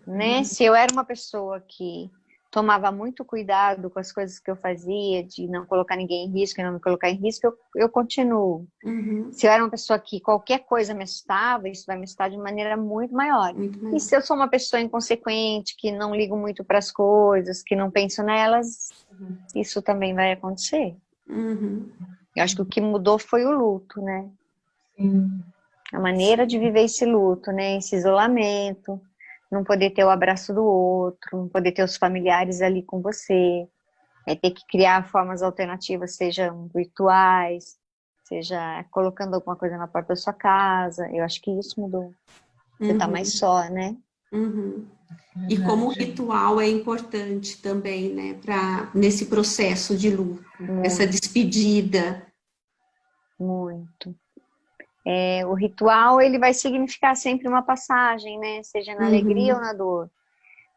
Né? Se eu era uma pessoa que tomava muito cuidado com as coisas que eu fazia, de não colocar ninguém em risco e não me colocar em risco, eu continuo. Se eu era uma pessoa que qualquer coisa me assustava, isso vai me assustar de maneira muito maior. E se eu sou uma pessoa inconsequente, que não ligo muito para as coisas, que não penso nelas, isso também vai acontecer. Eu acho que o que mudou foi o luto, né? A maneira de viver esse luto, né? Esse isolamento, não poder ter o abraço do outro, não poder ter os familiares ali com você, ter que criar formas alternativas, sejam virtuais, seja colocando alguma coisa na porta da sua casa. Eu acho que isso mudou. Você tá mais só, né? E como o ritual é importante também, né, nesse processo de luto, essa despedida. Muito. O ritual, ele vai significar sempre uma passagem, né? Seja na alegria ou na dor.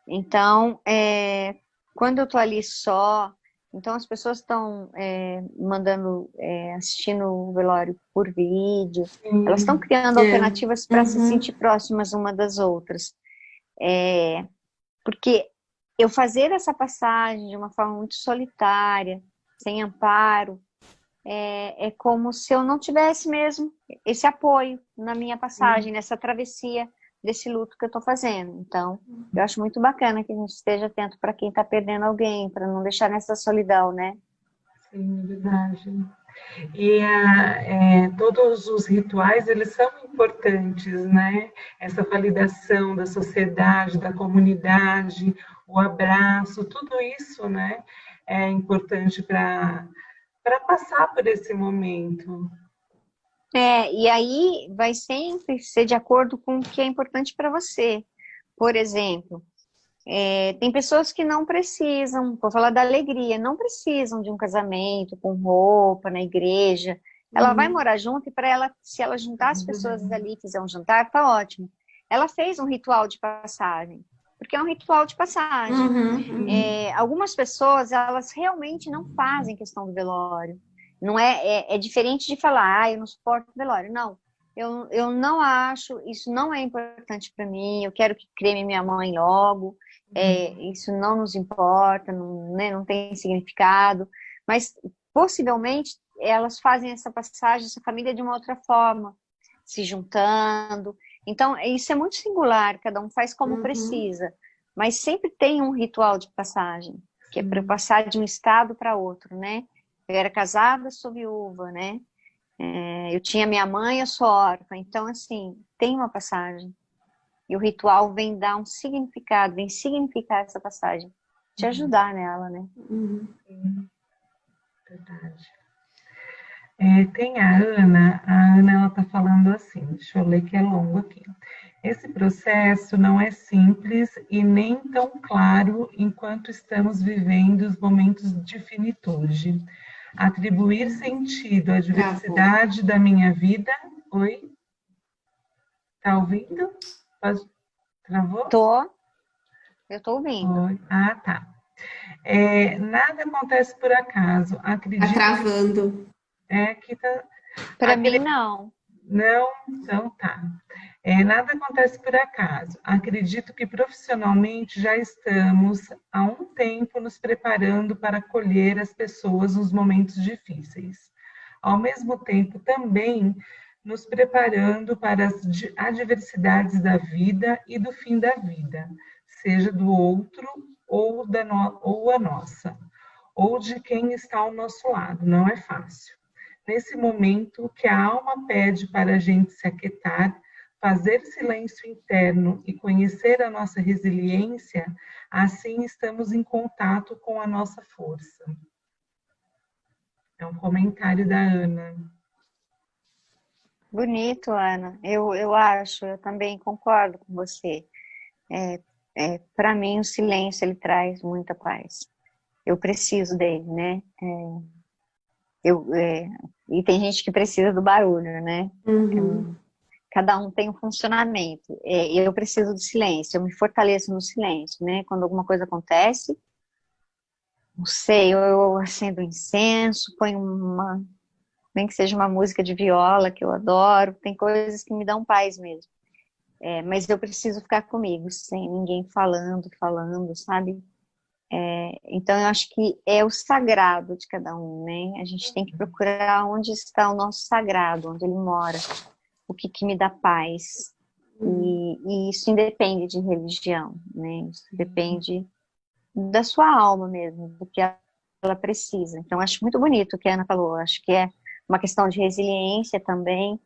Então, quando eu tô ali só, então as pessoas estão mandando, assistindo o velório por vídeo, elas estão criando alternativas para se sentir próximas uma das outras. Porque eu fazer essa passagem de uma forma muito solitária, sem amparo, é como se eu não tivesse mesmo esse apoio na minha passagem, nessa travessia desse luto que eu estou fazendo. Então, eu acho muito bacana que a gente esteja atento para quem está perdendo alguém, para não deixar nessa solidão, né? Sim, é verdade. E todos os rituais, eles são importantes, né? Essa validação da sociedade, da comunidade, o abraço, tudo isso, né? É importante para passar por esse momento. E aí vai sempre ser de acordo com o que é importante para você. Por exemplo, tem pessoas que não precisam, vou falar da alegria, não precisam de um casamento com roupa na igreja. Ela vai morar junto e para ela, se ela juntar as pessoas ali e fizer um jantar, tá ótimo. Ela fez um ritual de passagem. porque é um ritual de passagem. Algumas pessoas, elas realmente não fazem questão do velório. Não é diferente de falar, eu não suporto velório. Não, eu não acho, isso não é importante para mim, eu quero que creme minha mãe logo, isso não nos importa, não, né, não tem significado, mas possivelmente elas fazem essa passagem, essa família de uma outra forma, se juntando. Então, isso é muito singular, cada um faz como precisa, mas sempre tem um ritual de passagem, que é para passar de um estado para outro, né? Eu era casada, sou viúva, né? Eu tinha minha mãe, eu sou órfã. Então, assim, tem uma passagem. E o ritual vem dar um significado, vem significar essa passagem. Te ajudar nela, né? Verdade. Tem a Ana ela está falando assim, deixa eu ler que é longo aqui. Esse processo não é simples e nem tão claro enquanto estamos vivendo os momentos de finitude. Atribuir sentido à diversidade da minha vida. Oi? Tá ouvindo? Travou? Eu tô ouvindo. Oi. Ah, tá. Nada acontece por acaso. Acredito. Tá travando. Que tá. Para mim, não. Não, então tá. Nada acontece por acaso. Acredito que profissionalmente já estamos há um tempo nos preparando para acolher as pessoas nos momentos difíceis. Ao mesmo tempo, também nos preparando para as adversidades da vida e do fim da vida, seja do outro ou a nossa, ou de quem está ao nosso lado. Não é fácil. Nesse momento que a alma pede para a gente se aquietar, fazer silêncio interno e conhecer a nossa resiliência, assim estamos em contato com a nossa força. É um comentário da Ana. Bonito, Ana. Eu acho, eu também concordo com você. Para mim, o silêncio, ele traz muita paz. Eu preciso dele, né? E tem gente que precisa do barulho, né? Cada um tem um funcionamento. Eu preciso do silêncio, eu me fortaleço no silêncio, né? Quando alguma coisa acontece, não sei, eu acendo incenso, ponho nem que seja uma música de viola, que eu adoro, tem coisas que me dão paz mesmo. Mas eu preciso ficar comigo, sem ninguém falando, sabe? Então, eu acho que é o sagrado de cada um, né? A gente tem que procurar onde está o nosso sagrado, onde ele mora, o que me dá paz. E isso independe de religião, né? Isso depende da sua alma mesmo, do que ela precisa. Então, eu acho muito bonito o que a Ana falou. Eu acho que é uma questão de resiliência também.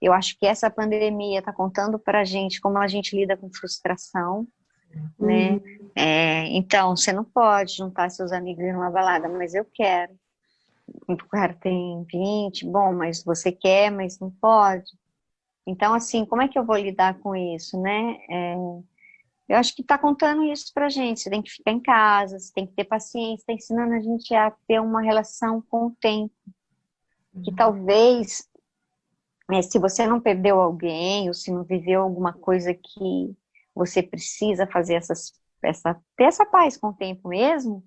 Eu acho que essa pandemia está contando para a gente como a gente lida com frustração, né? Então, você não pode juntar seus amigos em uma balada, mas eu quero. O cara tem 20, bom, mas você quer, mas não pode. Então, assim, como é que eu vou lidar com isso, né? Eu acho que está contando isso pra gente. Você tem que ficar em casa, você tem que ter paciência, está ensinando a gente a ter uma relação com o tempo. Que talvez, se você não perdeu alguém, ou se não viveu alguma coisa que você precisa fazer ter essa paz com o tempo mesmo,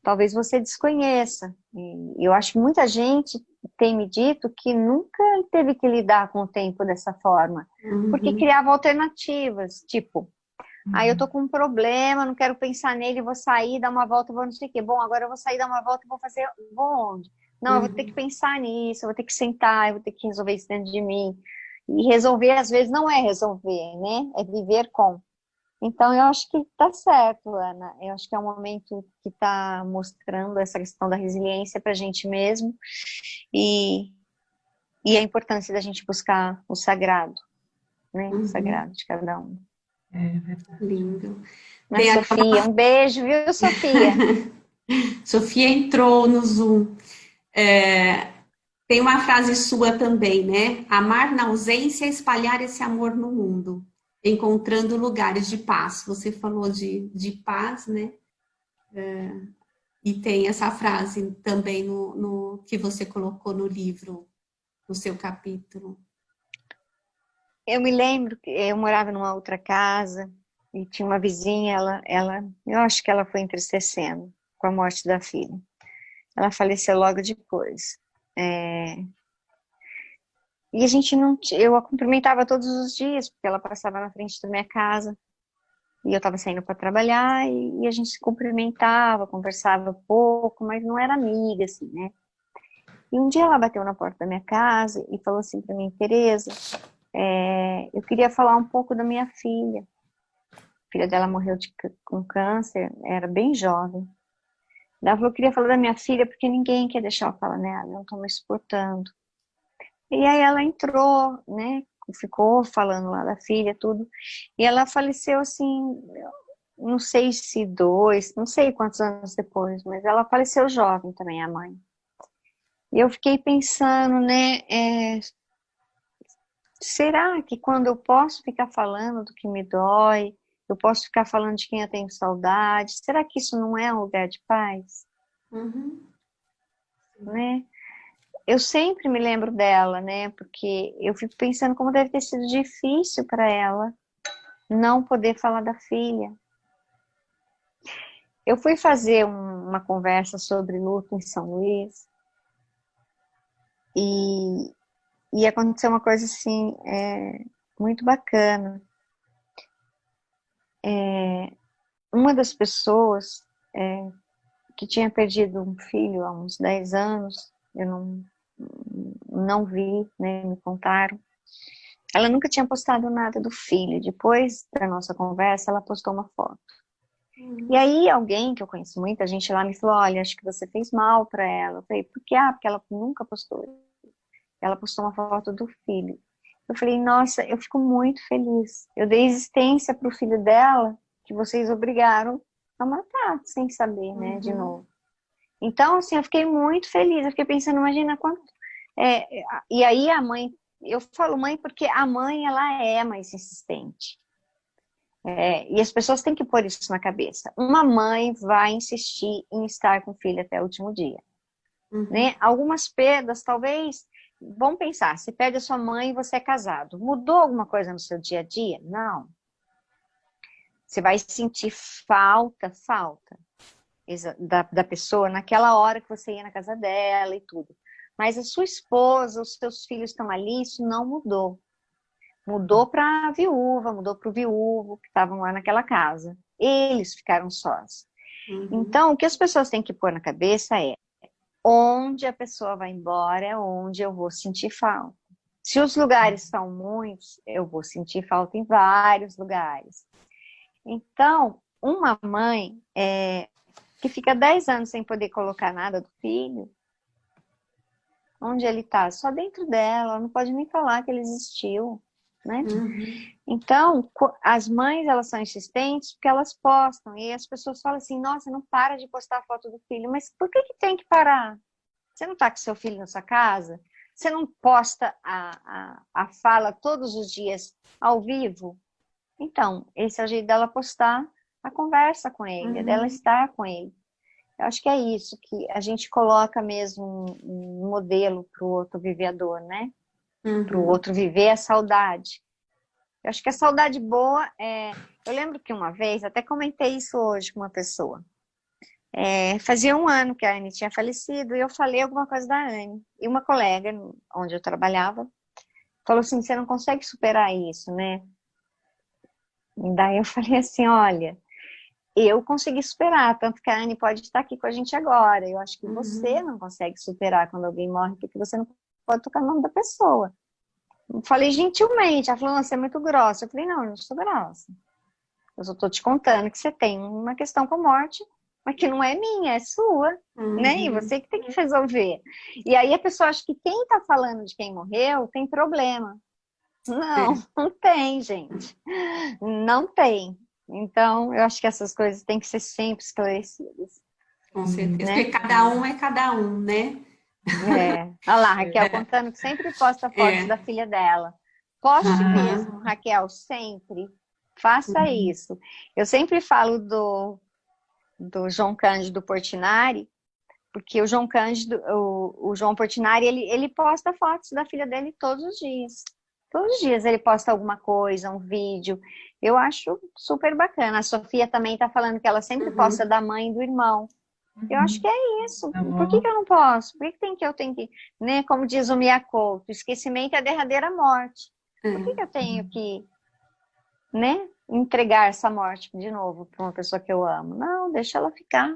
talvez você desconheça. E eu acho que muita gente tem me dito que nunca teve que lidar com o tempo dessa forma, porque criava alternativas, tipo, eu tô com um problema, não quero pensar nele, vou sair, dar uma volta, vou não sei o quê. Bom, agora eu vou sair, dar uma volta, vou onde? Não, eu vou ter que pensar nisso, eu vou ter que sentar, eu vou ter que resolver isso dentro de mim. E resolver, às vezes, não é resolver, né? É viver com. Então, eu acho que tá certo, Ana. Eu acho que é um momento que está mostrando essa questão da resiliência para a gente mesmo e a importância da gente buscar o sagrado, né? O sagrado de cada um. Lindo. Mas, Sofia, um beijo, viu, Sofia? Sofia entrou no Zoom. Tem uma frase sua também, né? Amar na ausência é espalhar esse amor no mundo, encontrando lugares de paz. Você falou de paz, né? E tem essa frase também no que você colocou no livro, no seu capítulo. Eu me lembro que eu morava numa outra casa e tinha uma vizinha, eu acho que ela foi entristecendo com a morte da filha. Ela faleceu logo depois. E a gente não, eu a cumprimentava todos os dias, porque ela passava na frente da minha casa, e eu estava saindo para trabalhar, e a gente se cumprimentava, conversava pouco, mas não era amiga, assim, né? E um dia ela bateu na porta da minha casa e falou assim para mim: Tereza, eu queria falar um pouco da minha filha. A filha dela morreu com câncer, era bem jovem. Ela falou: eu queria falar da minha filha porque ninguém quer deixar eu falar nela, não estou me suportando. E aí ela entrou, né, ficou falando lá da filha, tudo. E ela faleceu assim, não sei se não sei quantos anos depois, mas ela faleceu jovem também, a mãe. E eu fiquei pensando, né, será que quando eu posso ficar falando do que me dói, eu posso ficar falando de quem eu tenho saudade, será que isso não é um lugar de paz? Né? Eu sempre me lembro dela, né? Porque eu fico pensando como deve ter sido difícil para ela não poder falar da filha. Eu fui fazer uma conversa sobre luto em São Luís e aconteceu uma coisa assim, muito bacana. Uma das pessoas que tinha perdido um filho há uns 10 anos, eu não vi, né, me contaram. Ela nunca tinha postado nada do filho. Depois da nossa conversa, ela postou uma foto. E aí alguém que eu conheço, muita gente lá, me falou: olha, acho que você fez mal para ela. Eu falei: por quê? Porque ela nunca postou. Ela postou uma foto do filho. Eu falei: nossa, eu fico muito feliz. Eu dei existência para o filho dela, que vocês obrigaram a matar, sem saber, né, de novo. Então, assim, eu fiquei muito feliz. Eu fiquei pensando, imagina quanto... e aí a mãe... Eu falo mãe porque a mãe, ela é mais insistente. E as pessoas têm que pôr isso na cabeça. Uma mãe vai insistir em estar com o filho até o último dia. Né? Algumas perdas, talvez... Vamos pensar, se perde a sua mãe e você é casado. Mudou alguma coisa no seu dia a dia? Não. Você vai sentir falta da pessoa naquela hora que você ia na casa dela e tudo. Mas a sua esposa, os seus filhos estão ali, isso não mudou. Mudou para a viúva, mudou para o viúvo que estavam lá naquela casa. Eles ficaram sós. Então, o que as pessoas têm que pôr na cabeça é: onde a pessoa vai embora é onde eu vou sentir falta. Se os lugares são muitos, eu vou sentir falta em vários lugares. Então, uma mãe que fica 10 anos sem poder colocar nada do filho, onde ele está? Só dentro dela, ela não pode nem falar que ele existiu, né? Então, as mães, elas são insistentes porque elas postam, e as pessoas falam assim: nossa, não para de postar a foto do filho. Mas por que tem que parar? Você não está com seu filho na sua casa? Você não posta a fala todos os dias ao vivo? Então, esse é o jeito dela postar a conversa com ele, dela estar com ele. Eu acho que é isso, que a gente coloca mesmo um modelo para o outro viver a dor, né? Para o outro viver a saudade. Eu acho que a saudade boa Eu lembro que uma vez, até comentei isso hoje com uma pessoa. Fazia um ano que a Anne tinha falecido e eu falei alguma coisa da Anne. E uma colega, onde eu trabalhava, falou assim: você não consegue superar isso, né? E daí eu falei assim: olha, eu consegui superar, tanto que a Anne pode estar aqui com a gente agora. Eu acho que você não consegue superar quando alguém morre, porque você não pode tocar o nome da pessoa. Eu falei gentilmente. Ela falou: você é muito grossa. Eu falei: não, eu não sou grossa. Eu só estou te contando que você tem uma questão com a morte, mas que não é minha, é sua, né? E você que tem que resolver. E aí a pessoa acha que quem está falando de quem morreu tem problema. Não, não tem, gente. Não tem. Então, eu acho que essas coisas têm que ser sempre esclarecidas. Com certeza, né? porque cada um é cada um, né? Olha lá, Raquel contando que sempre posta fotos da filha dela. Poste mesmo, Raquel, sempre. Faça isso. Eu sempre falo do João Cândido Portinari, porque o João Cândido, o João Portinari, ele posta fotos da filha dele todos os dias. Todos os dias ele posta alguma coisa, um vídeo. Eu acho super bacana. A Sofia também está falando que ela sempre posta da mãe e do irmão. Eu acho que é isso. Por que eu não posso? Por que eu tenho que, né? Como diz o Miyakoto, o esquecimento é a derradeira morte. Por que eu tenho que, né, entregar essa morte de novo para uma pessoa que eu amo? Não, deixa ela ficar.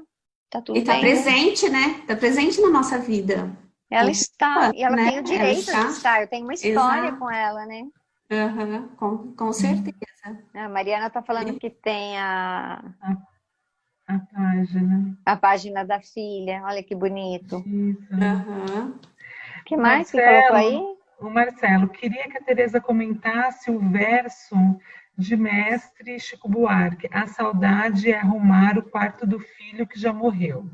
Tá tudo E tá bem, presente, né? Tá presente na nossa vida. Ela está, e ela né? tem o direito de estar. Eu tenho uma história Exato. com ela, né? Com certeza. A Mariana tá falando que tem A página. a página da filha. Olha que bonito. Isso. O que mais que colocou aí? O Marcelo, queria que a Tereza comentasse o verso de mestre Chico Buarque. A saudade é arrumar o quarto do filho que já morreu.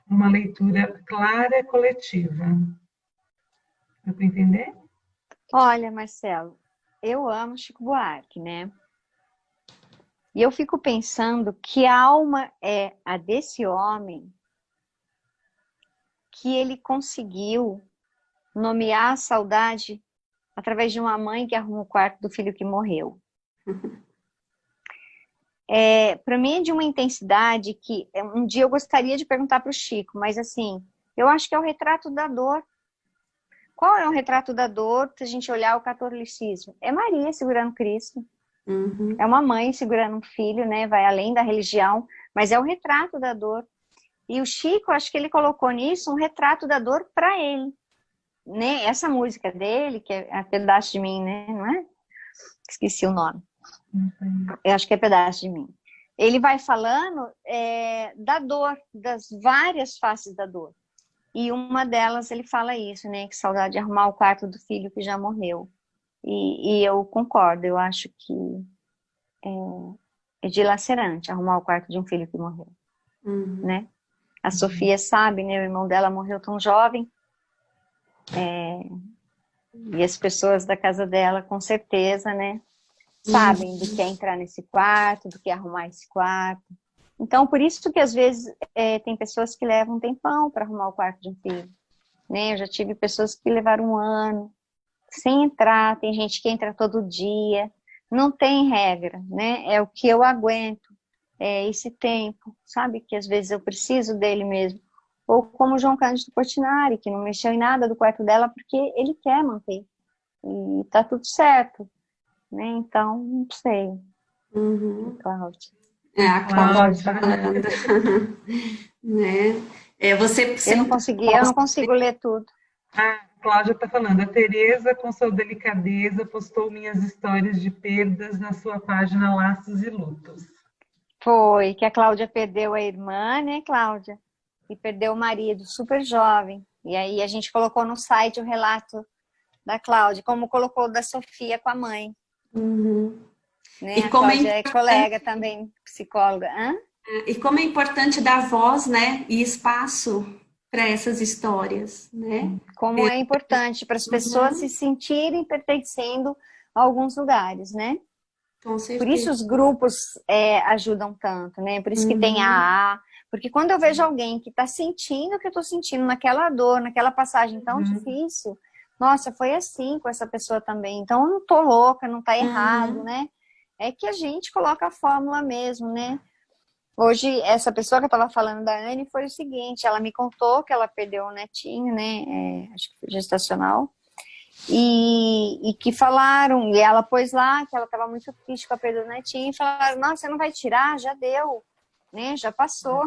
Uma leitura clara e coletiva. Deu para entender? Olha, Marcelo, eu amo Chico Buarque, né? E eu fico pensando que alma é a desse homem que ele conseguiu nomear a saudade através de uma mãe que arruma o quarto do filho que morreu. Para mim é de uma intensidade que um dia eu gostaria de perguntar para o Chico, mas assim, eu acho que é o retrato da dor. Qual é o retrato da dor se a gente olhar o catolicismo? É Maria segurando Cristo. É uma mãe segurando um filho, né? Vai além da religião, mas é o retrato da dor. E o Chico, acho que ele colocou nisso um retrato da dor para ele. Né? Essa música dele, que é Pedaço de Mim, né? Não é? Esqueci o nome. Eu acho que é Pedaço de Mim. Ele vai falando da dor, das várias faces da dor. E uma delas ele fala isso, né? Que saudade de arrumar o quarto do filho que já morreu. E eu concordo, eu acho que é dilacerante arrumar o quarto de um filho que morreu. Né? A Sofia sabe, né? O irmão dela morreu tão jovem. E as pessoas da casa dela, com certeza, né? Sabem do que é entrar nesse quarto, do que é arrumar esse quarto. Então, por isso que às vezes tem pessoas que levam um tempão para arrumar o quarto de um filho. Né? Eu já tive pessoas que levaram 1 ano sem entrar, tem gente que entra todo dia. Não tem regra, né? É o que eu aguento, é esse tempo, sabe? Que às vezes eu preciso dele mesmo. Ou como o João Cândido Portinari, que não mexeu em nada do quarto dela porque ele quer manter. E tá tudo certo. Né? Então, não sei. Cláudia. A Cláudia tá falando. Né? Eu não consigo ler tudo. A Cláudia está falando, a Tereza, com sua delicadeza, postou minhas histórias de perdas na sua página Laços e Lutos. Foi, que a Cláudia perdeu a irmã, né, Cláudia? E perdeu o marido, super jovem. E aí a gente colocou no site o relato da Cláudia, como colocou da Sofia com a mãe. Né? E a como Cláudia é colega também, psicóloga. E como é importante dar voz, né, e espaço para essas histórias, né? Como é importante para as pessoas se sentirem pertencendo a alguns lugares, né? Com certeza. Por isso os grupos ajudam tanto, né? Por isso que tem a AA. Porque quando eu vejo alguém que está sentindo o que eu estou sentindo naquela dor, naquela passagem tão difícil, nossa, foi assim com essa pessoa também. Então eu não tô louca, não tá errado, né? É que a gente coloca a fórmula mesmo, né? Hoje, essa pessoa que eu estava falando da Anne foi o seguinte, ela me contou que ela perdeu um netinho, né? Acho que foi gestacional. E que falaram, e ela pôs lá que ela estava muito triste com a perda do netinho, e falaram, nossa, você não vai tirar? Já deu, né? Já passou.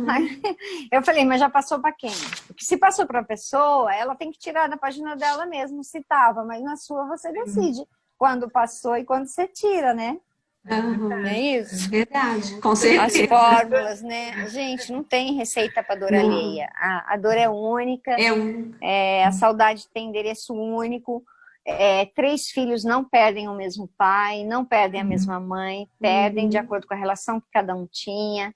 Aí, eu falei, mas já passou para quem? Porque se passou para a pessoa, ela tem que tirar da página dela mesmo, se tava, mas na sua você decide quando passou e quando você tira, né? Não é isso? Verdade, com certeza. As fórmulas, né? Gente, não tem receita para dor alheia. A dor é única. A saudade tem endereço único. 3 filhos não perdem o mesmo pai, não perdem a mesma mãe, perdem de acordo com a relação que cada um tinha.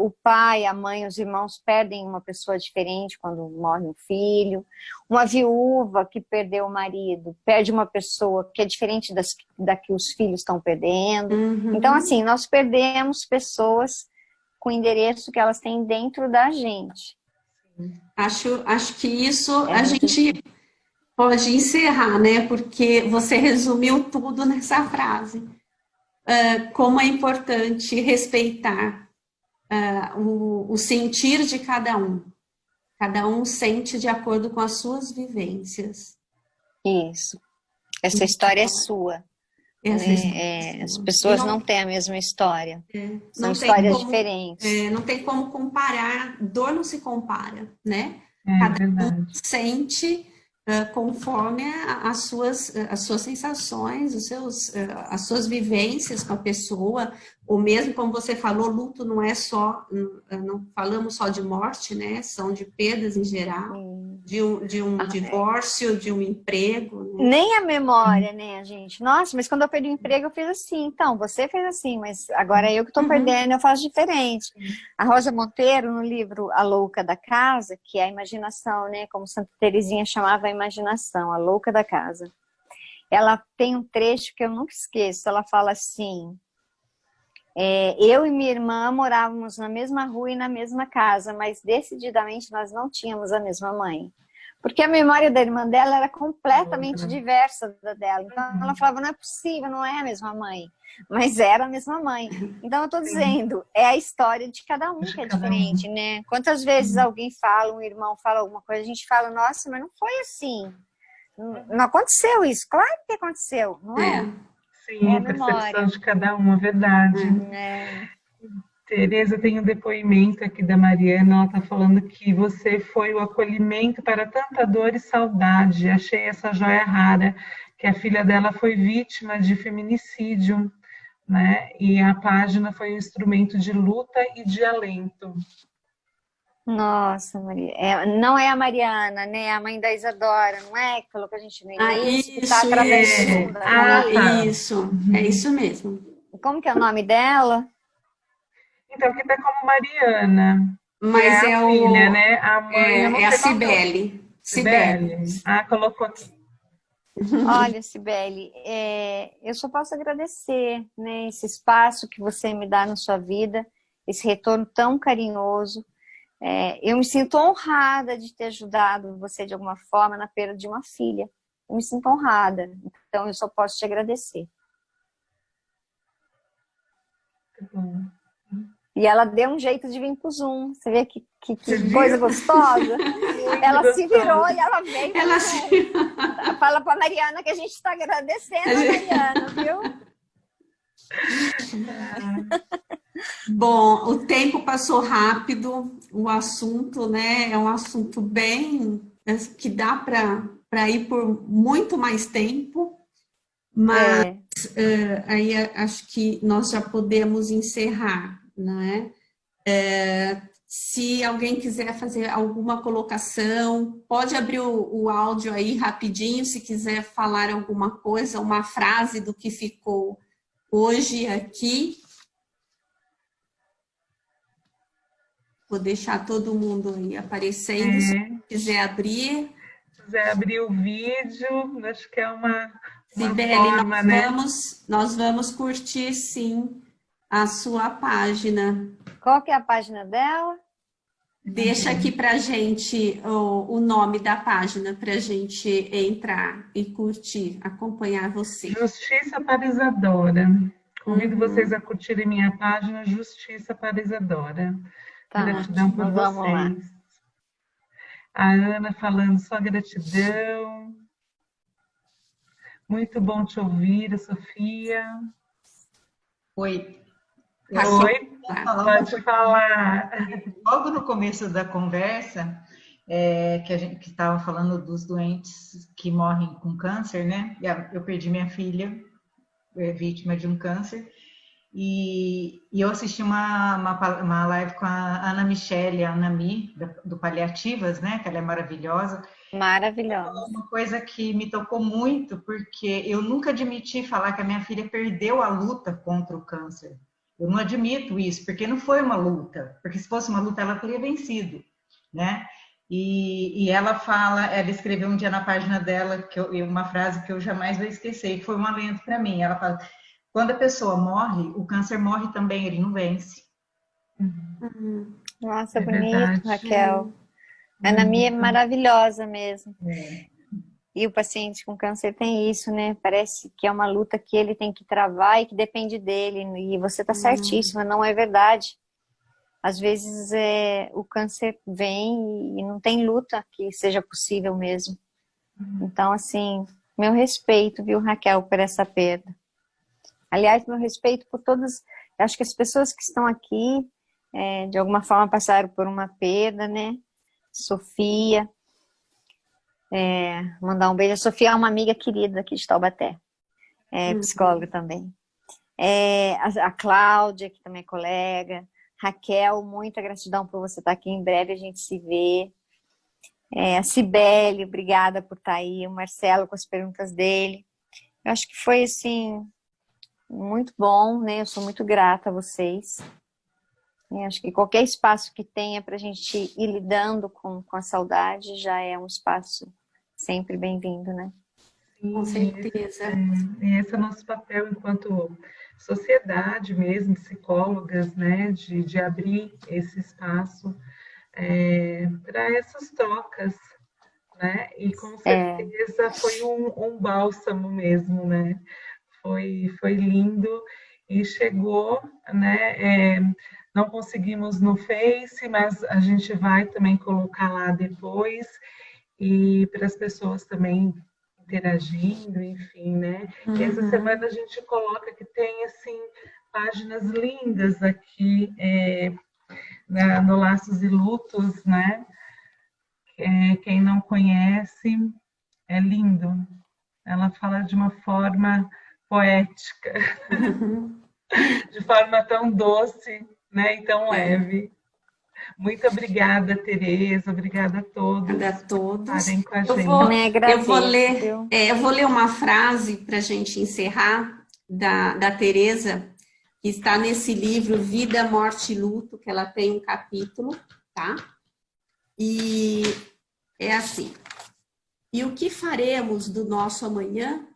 O pai, a mãe, os irmãos perdem uma pessoa diferente quando morre um filho. Uma viúva que perdeu o marido perde uma pessoa que é diferente da que os filhos estão perdendo. Então, assim, nós perdemos pessoas com o endereço que elas têm dentro da gente. Acho que isso a gente pode encerrar, né? Porque você resumiu tudo nessa frase. Como é importante respeitar o sentir de cada um. Cada um sente de acordo com as suas vivências. Isso. Essa história é sua. Essa história é As sua. pessoas não têm a mesma história. São Não tem histórias como, diferentes. não tem como comparar, dor não se compara, né? É Cada um verdade. sente conforme as suas sensações, as suas vivências com a pessoa, ou mesmo como você falou, luto não é só, não falamos só de morte, né? São de perdas em geral, de um divórcio, de um emprego, né? Nem a memória, né, gente? Nossa, mas quando eu perdi o emprego, eu fiz assim. Então, você fez assim, mas agora eu que estou perdendo, eu faço diferente. A Rosa Monteiro, no livro A Louca da Casa, que é a imaginação, né? Como Santa Teresinha chamava a imaginação, a louca da casa. Ela tem um trecho que eu nunca esqueço. Ela fala assim: eu e minha irmã morávamos na mesma rua e na mesma casa, mas decididamente nós não tínhamos a mesma mãe. Porque a memória da irmã dela era completamente diversa da dela. Então ela falava, não é possível, não é a mesma mãe. Mas era a mesma mãe. Então eu estou dizendo, é a história de cada um que é diferente, né? Quantas vezes alguém fala, um irmão fala alguma coisa, a gente fala, nossa, mas não foi assim. Não aconteceu isso. Claro que aconteceu, não é? Sim, a percepção de cada um, é verdade. Tereza, tem um depoimento aqui da Mariana, ela está falando que você foi o acolhimento para tanta dor e saudade. Achei essa joia rara, que a filha dela foi vítima de feminicídio, né? E a página foi um instrumento de luta e de alento. Nossa, Maria. Não é a Mariana, né? É a mãe da Isadora, não é? Que falou que a gente no início, que tá atravessando. Isso, é isso mesmo. Como que é o nome dela? Então, aqui está como Mariana. Mas é a filha, né? A mãe, eu não é a sei Cibele. Cibele. Ah, colocou aqui. Olha, Cibele, eu só posso agradecer, né, esse espaço que você me dá na sua vida, esse retorno tão carinhoso. Eu me sinto honrada de ter ajudado você de alguma forma na perda de uma filha. Eu me sinto honrada, então eu só posso te agradecer. E ela deu um jeito de vir pro Zoom. Você vê que coisa gostosa? Ela se virou e ela veio. Fala pra Mariana que a gente está agradecendo a Mariana, viu? Bom, o tempo passou rápido, o assunto, né, é um assunto bem que dá para ir por muito mais tempo, mas aí acho que nós já podemos encerrar, né? Se alguém quiser fazer alguma colocação, pode abrir o áudio aí rapidinho, se quiser falar alguma coisa, uma frase do que ficou hoje aqui. Vou deixar todo mundo aí aparecendo, se quiser abrir. Se quiser abrir o vídeo, acho que é uma Cibele, forma, nós vamos curtir, sim, a sua página. Qual que é a página dela? Deixa aqui pra gente o nome da página, pra gente entrar e curtir, acompanhar você. Justiça para Isadora. Convido vocês a curtirem minha página Justiça para Isadora. Tá, gratidão por vamos lá. vocês. A Ana falando só gratidão. Muito bom te ouvir, a Sofia. Oi. Oi, pode falar. Logo no começo da conversa, que a gente estava falando dos doentes que morrem com câncer, né? Eu perdi minha filha, vítima de um câncer, e eu assisti uma live com a Ana Michele, a Anami, do Paliativas, né? Que ela é maravilhosa. Maravilhosa. Uma coisa que me tocou muito, porque eu nunca admiti falar que a minha filha perdeu a luta contra o câncer. Eu não admito isso, porque não foi uma luta. Porque se fosse uma luta, ela teria vencido, né? E ela escreveu um dia na página dela uma frase que eu jamais vou esquecer, que foi um alento para mim. Ela fala: quando a pessoa morre, o câncer morre também, ele não vence. Nossa, bonito, Raquel. A Ana é maravilhosa mesmo. E o paciente com câncer tem isso, né? Parece que é uma luta que ele tem que travar e que depende dele. E você tá certíssima, não é verdade. Às vezes o câncer vem e não tem luta que seja possível mesmo. Então, assim, meu respeito, viu, Raquel, por essa perda. Aliás, meu respeito por todas... Acho que as pessoas que estão aqui, de alguma forma, passaram por uma perda, né? Sofia... mandar um beijo. A Sofia é uma amiga querida aqui de Taubaté, psicóloga também. A Cláudia, que também é colega. Raquel, muita gratidão por você estar aqui. Em breve a gente se vê. A Cibele, obrigada por estar aí. O Marcelo com as perguntas dele. Eu acho que foi, assim, muito bom, né? Eu sou muito grata a vocês. Acho que qualquer espaço que tenha para a gente ir lidando com a saudade já é um espaço sempre bem-vindo, né? Sim, Com certeza. Esse é o nosso papel enquanto sociedade mesmo, psicólogas, né? De abrir esse espaço para essas trocas, né? E com certeza foi um bálsamo mesmo, né? Foi lindo e chegou, né? Não conseguimos no Face, mas a gente vai também colocar lá depois e para as pessoas também interagindo, enfim, né? E essa semana a gente coloca que tem, assim, páginas lindas aqui no Laços e Lutos, né? Quem não conhece, é lindo. Ela fala de uma forma poética, de forma tão doce, né? E tão leve. Muito obrigada, Tereza. Obrigada a todos. Obrigada a todos. Por estarem com a gente. Eu vou ler uma frase para a gente encerrar da Tereza, que está nesse livro Vida, Morte e Luto, que ela tem um capítulo, tá? E é assim: e o que faremos do nosso amanhã?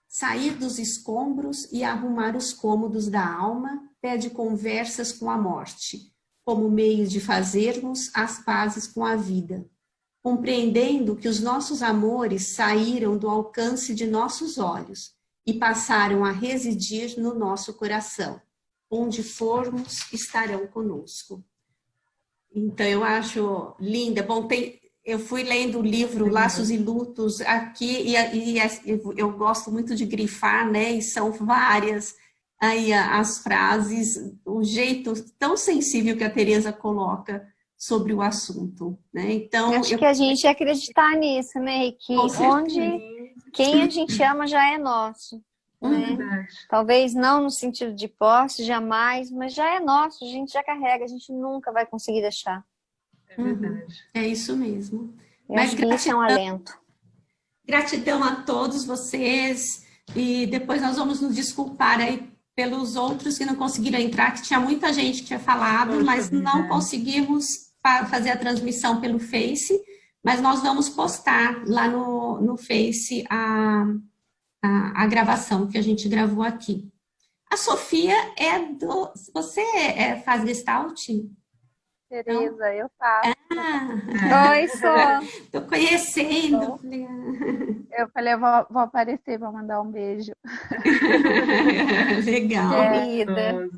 Sair dos escombros e arrumar os cômodos da alma pede conversas com a morte, como meio de fazermos as pazes com a vida, compreendendo que os nossos amores saíram do alcance de nossos olhos e passaram a residir no nosso coração. Onde formos, estarão conosco. Então, eu acho linda. Bom, eu fui lendo o livro Laços e Lutos aqui, e eu gosto muito de grifar, né? E são várias aí as frases, o jeito tão sensível que a Tereza coloca sobre o assunto, né? Então, acho que a gente acreditar nisso, né, que onde quem a gente ama já é nosso, né? Talvez não no sentido de posse, jamais, mas já é nosso, a gente já carrega, a gente nunca vai conseguir deixar. É verdade. É isso mesmo. Mas acho que isso é um alento. Gratidão a todos vocês, e depois nós vamos nos desculpar aí pelos outros que não conseguiram entrar, que tinha muita gente que tinha falado, mas não conseguimos fazer a transmissão pelo Face, mas nós vamos postar lá no Face a gravação que a gente gravou aqui. A Sofia você faz Gestalt? Tereza, eu faço. Oi, sou. Tô conhecendo. Eu falei, vou aparecer, vou mandar um beijo. Legal. Querida.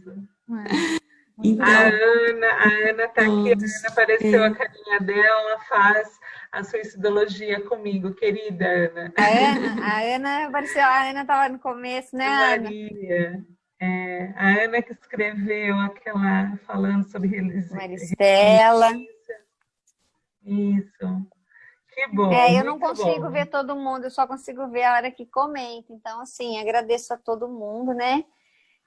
Então, A Ana tá aqui, a Ana apareceu a carinha dela, faz a suicidologia comigo, querida Ana. A Ana apareceu, a Ana estava no começo, né, Ana? Maria. A Ana que escreveu aquela falando sobre Maristela. Isso. Que bom. Eu não consigo ver todo mundo, eu só consigo ver a hora que comenta. Então, assim, agradeço a todo mundo, né?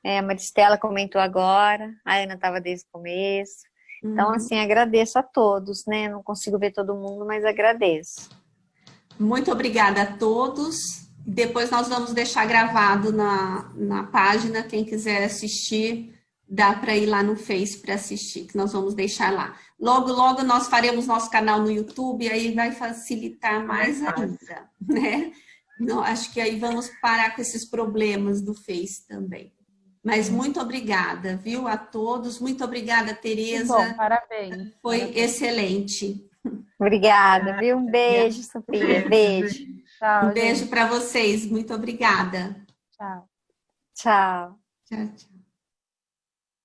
A Maristela comentou agora, a Ana estava desde o começo. Então, assim, agradeço a todos, né? Não consigo ver todo mundo, mas agradeço. Muito obrigada a todos. Depois nós vamos deixar gravado na página. Quem quiser assistir, dá para ir lá no Face para assistir, que nós vamos deixar lá. Logo, logo nós faremos nosso canal no YouTube, aí vai facilitar mais ainda, né? Não, acho que aí vamos parar com esses problemas do Face também. Mas muito obrigada, viu, a todos. Muito obrigada, Tereza. Bom, parabéns. Foi excelente. Obrigada, viu? Um beijo, Sofia. Beijo. Um beijo para vocês. Muito obrigada. Tchau. Tchau. Tchau, tchau.